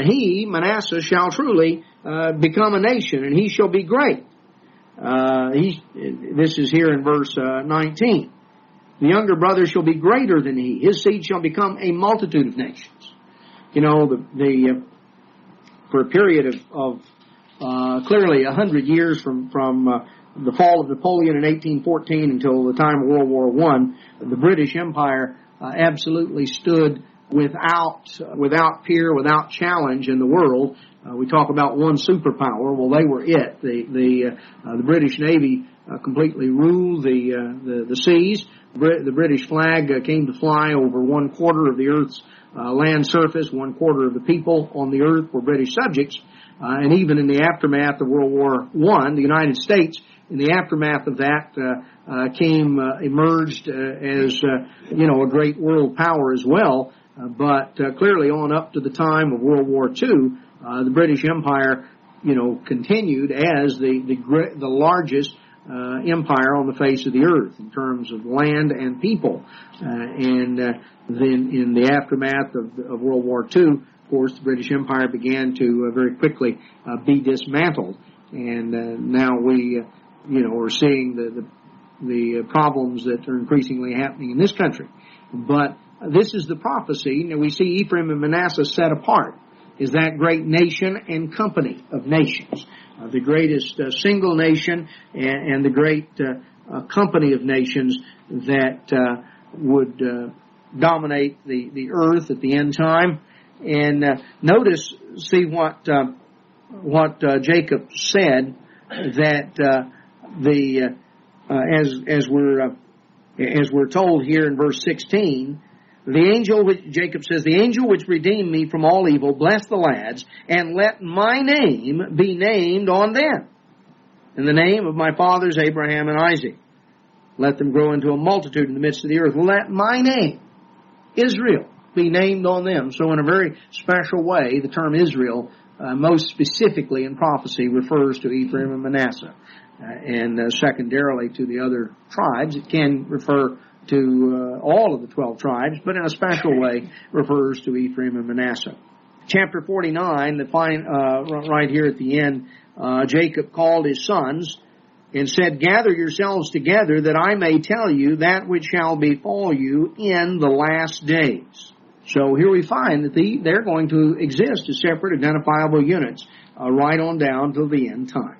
He, Manasseh, shall truly become a nation, and he shall be great." This is here in verse 19. "The younger brother shall be greater than he. His seed shall become a multitude of nations." You know, for a period of clearly 100 years from the fall of Napoleon in 1814 until the time of World War I, the British Empire absolutely stood without peer, without challenge in the world. We talk about one superpower. Well, they were it. The British Navy completely ruled the seas. The British flag came to fly over 1/4 of the Earth's land surface. 1/4 of the people on the Earth were British subjects. And even in the aftermath of World War I, the United States, in the aftermath of that, emerged as a great world power as well. But clearly, on up to the time of World War II, the British Empire, continued as the largest empire on the face of the earth in terms of land and people. And then, in the aftermath of World War II, of course, the British Empire began to very quickly be dismantled. And now we, are seeing the problems that are increasingly happening in this country. But this is the prophecy. Now we see Ephraim and Manasseh set apart as that great nation and company of nations, the greatest single nation and the great company of nations that would dominate the earth at the end time. And see what Jacob said, that as we're told here in verse 16. Jacob says, "The angel which redeemed me from all evil, bless the lads, and let my name be named on them, in the name of my fathers Abraham and Isaac. Let them grow into a multitude in the midst of the earth. Let my name, Israel, be named on them." So in a very special way, the term Israel, most specifically in prophecy, refers to Ephraim and Manasseh. And secondarily to the other tribes. It can refer to all of the 12 tribes, but in a special way refers to Ephraim and Manasseh. Chapter 49, right here at the end, Jacob called his sons and said, "Gather yourselves together that I may tell you that which shall befall you in the last days." So here we find that they're going to exist as separate identifiable units right on down till the end time.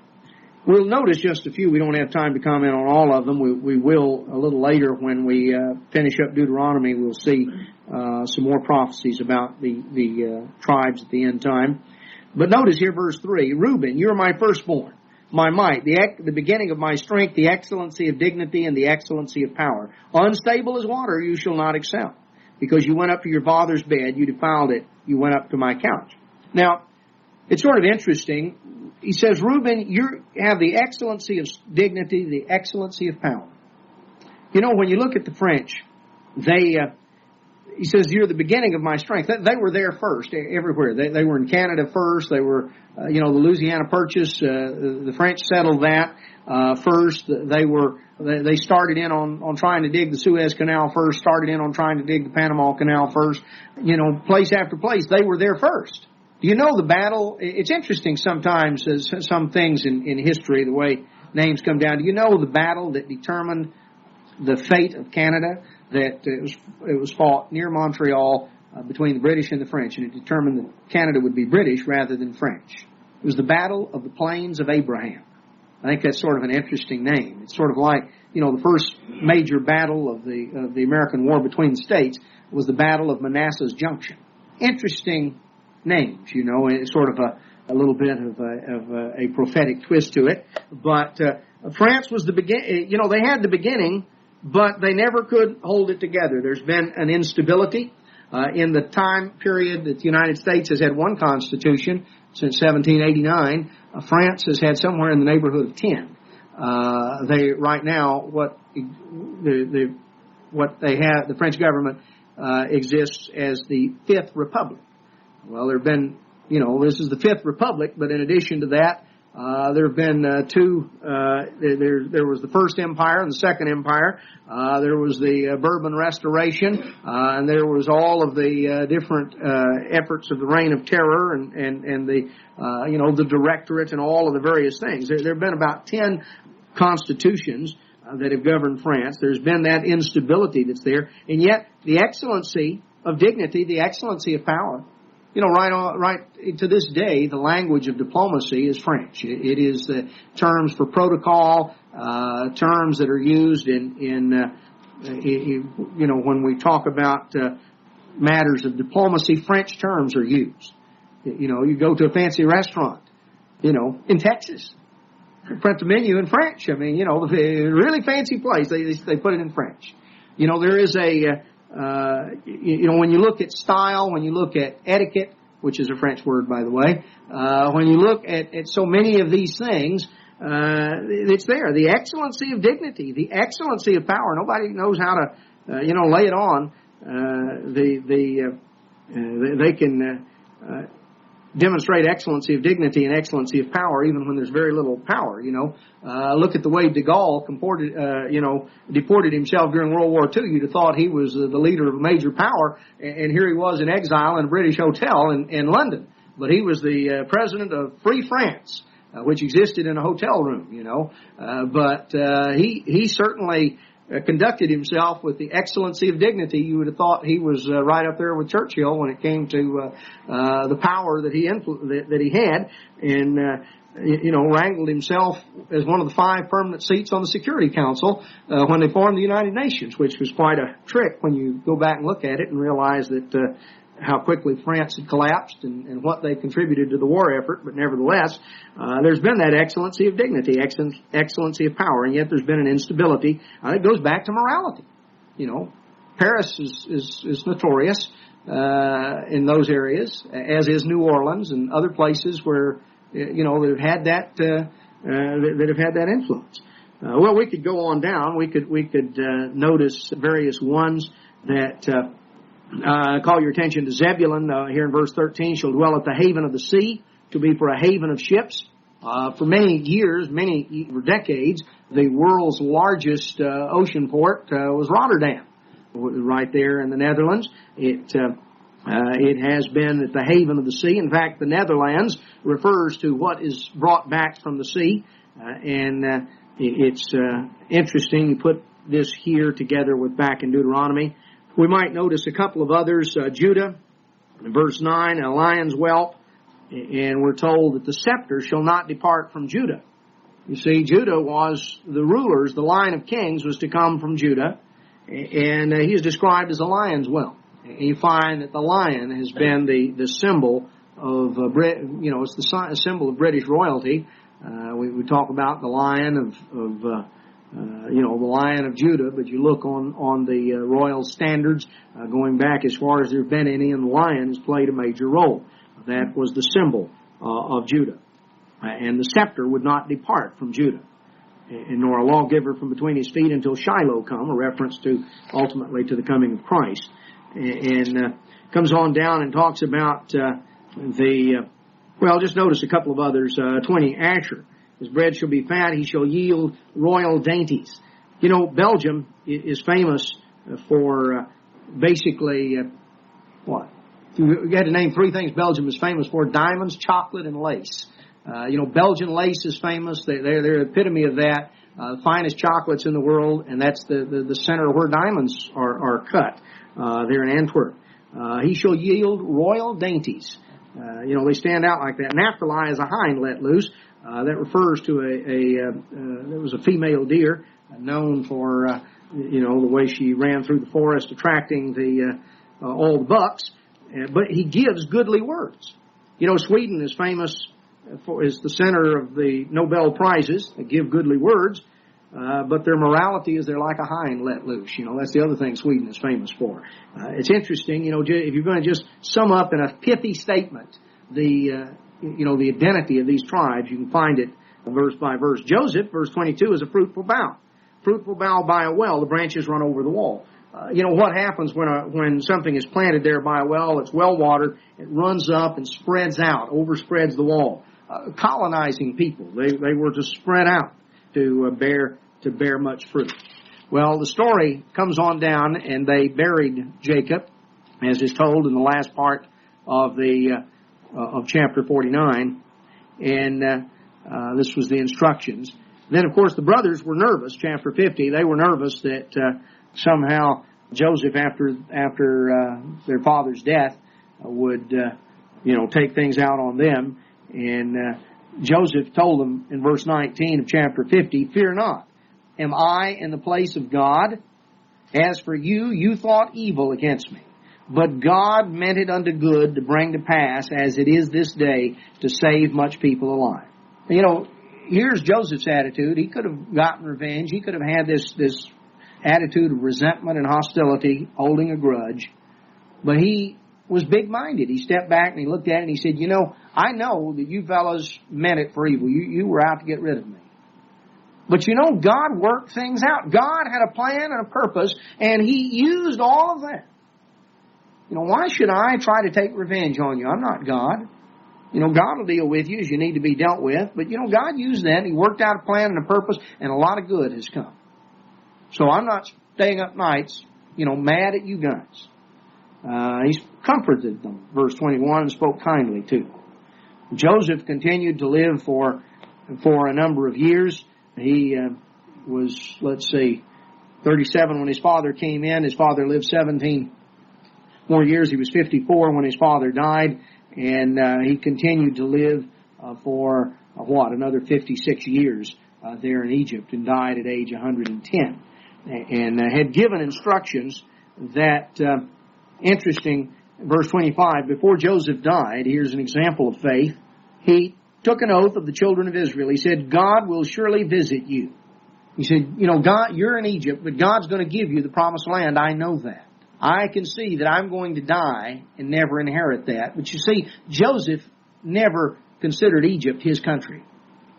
We'll notice just a few. We don't have time to comment on all of them. We will a little later when we finish up Deuteronomy. We'll see some more prophecies about the tribes at the end time. But notice here verse 3, "Reuben, you are my firstborn, my might, the beginning of my strength, the excellency of dignity, and the excellency of power. Unstable as water you shall not excel. Because you went up to your father's bed, you defiled it, you went up to my couch." Now, it's sort of interesting. He says, "Reuben, you have the excellency of dignity, the excellency of power." When you look at the French, they he says, you're the beginning of my strength. They were there first, everywhere. They were in Canada first. They were, the Louisiana Purchase. The French settled that first. They started in on trying to dig the Suez Canal first, started in on trying to dig the Panama Canal first. Place after place, they were there first. Do you know the battle? It's interesting sometimes, some things in history, the way names come down. Do you know the battle that determined the fate of Canada? That it was fought near Montreal between the British and the French, and it determined that Canada would be British rather than French. It was the Battle of the Plains of Abraham. I think that's sort of an interesting name. It's sort of like, the first major battle of the American War between the states was the Battle of Manassas Junction. Interesting names, it's sort of a little bit of a prophetic twist to it. But France was the beginning. They had the beginning, but they never could hold it together. There's been an instability in the time period that the United States has had one constitution since 1789. France has had somewhere in the neighborhood of 10. Right now, what they have, the French government exists as the Fifth Republic. Well, there have been, this is the Fifth Republic, but in addition to that, there have been two. There was the First Empire and the Second Empire. There was the Bourbon Restoration, and there was all of the different efforts of the Reign of Terror and the the Directorate and all of the various things. There have been about 10 constitutions that have governed France. There's been that instability that's there, and yet the excellency of dignity, the excellency of power. Right to this day, the language of diplomacy is French. It is the terms for protocol, terms that are used in when we talk about matters of diplomacy, French terms are used. You go to a fancy restaurant, in Texas, print the menu in French. A really fancy place, they put it in French. There is when you look at style, when you look at etiquette, which is a French word, by the way, when you look at so many of these things, it's there. The excellency of dignity, the excellency of power. Nobody knows how to, lay it on. They can demonstrate excellency of dignity and excellency of power even when there's very little power, Look at the way de Gaulle deported himself during World War II. You'd have thought he was the leader of a major power, and here he was in exile in a British hotel in London. But he was the president of Free France, which existed in a hotel room, But he certainly conducted himself with the excellency of dignity. You would have thought he was right up there with Churchill when it came to the power that he had, and wrangled himself as one of the 5 permanent seats on the Security Council when they formed the United Nations, which was quite a trick when you go back and look at it and realize that how quickly France had collapsed and what they contributed to the war effort. But nevertheless, there's been that excellency of dignity, excellency of power, and yet there's been an instability. It goes back to morality. Paris is notorious in those areas, as is New Orleans and other places where that have had that influence. Well, we could go on down. We could notice various ones that. Call your attention to Zebulun here in verse 13. Shall dwell at the haven of the sea, to be for a haven of ships. For many years, for decades, the world's largest ocean port was Rotterdam, right there in the Netherlands. It has been at the haven of the sea. In fact, the Netherlands refers to what is brought back from the sea, and it's interesting. You put this here together with back in Deuteronomy. We might notice a couple of others. Judah, in verse 9, a lion's whelp, and we're told that the scepter shall not depart from Judah. You see, Judah was the rulers, the line of kings was to come from Judah, and he is described as a lion's whelp. And you find that the lion has been the symbol of, it's the symbol of British royalty. We talk about the lion of the Lion of Judah, but you look on the royal standards going back as far as there have been any, and the lion has played a major role. That was the symbol of Judah. And the scepter would not depart from Judah, and nor a lawgiver from between his feet until Shiloh come, a reference to ultimately to the coming of Christ. and comes on down and talks about just notice a couple of others. 20, Asher. His bread shall be fat, he shall yield royal dainties. You know, Belgium is famous for basically, what? If you had to name three things Belgium is famous for: diamonds, chocolate, and lace. Belgian lace is famous. They're the epitome of that. The finest chocolates in the world, and that's the center where diamonds are cut. There in Antwerp. He shall yield royal dainties. They stand out like that. Naphtali is a hind let loose. That refers to there was a female deer known for, the way she ran through the forest attracting all the bucks. But he gives goodly words. Sweden is famous is the center of the Nobel Prizes. They give goodly words. But their morality is they're like a hind let loose. That's the other thing Sweden is famous for. It's interesting, if you're going to just sum up in a pithy statement the identity of these tribes, you can find it verse by verse. Joseph, verse 22, is a fruitful bough. Fruitful bough by a well, the branches run over the wall. What happens when something is planted there by a well, it's well watered, it runs up and spreads out, overspreads the wall. Colonizing people, they were to spread out to bear much fruit. Well, the story comes on down, and they buried Jacob, as is told in the last part of of chapter 49, and this was the instructions. Then, of course, the brothers were nervous. Chapter 50, they were nervous that somehow Joseph, after their father's death, would take things out on them, and Joseph told them in verse 19 of chapter 50, "Fear not. Am I in the place of God? As for you, you thought evil against me. But God meant it unto good to bring to pass, as it is this day, to save much people alive." Here's Joseph's attitude. He could have gotten revenge. He could have had this attitude of resentment and hostility, holding a grudge. But he was big-minded. He stepped back and he looked at it and he said, I know that you fellows meant it for evil. You were out to get rid of me. But God worked things out. God had a plan and a purpose, and He used all of that. Why should I try to take revenge on you? I'm not God. God will deal with you as you need to be dealt with. But, God used that, and He worked out a plan and a purpose, and a lot of good has come. So I'm not staying up nights, mad at you guys. He comforted them, verse 21, and spoke kindly to them. Joseph continued to live for a number of years. He was, 37 when his father came in. His father lived 17 more years. He was 54 when his father died, and he continued to live for another 56 years there in Egypt, and died at age 110, and had given instructions that, interesting, verse 25, before Joseph died, here's an example of faith. He took an oath of the children of Israel. He said, God will surely visit you. He said, God, you're in Egypt, but God's going to give you the promised land. I know that. I can see that I'm going to die and never inherit that. But you see, Joseph never considered Egypt his country.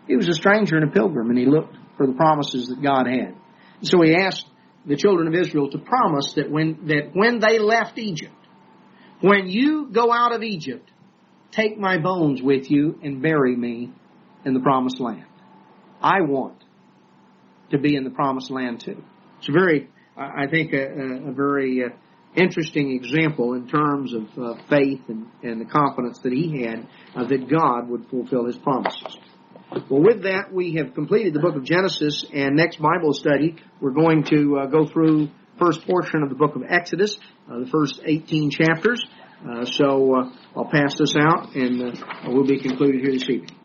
He was a stranger and a pilgrim, and he looked for the promises that God had. So he asked the children of Israel to promise that when they left Egypt, when you go out of Egypt, take my bones with you and bury me in the promised land. I want to be in the promised land too. It's a very interesting example in terms of faith and the confidence that he had that God would fulfill His promises. Well, with that, we have completed the book of Genesis, and next Bible study, we're going to go through first portion of the book of Exodus, the first 18 chapters. So I'll pass this out, and we'll be concluded here this evening.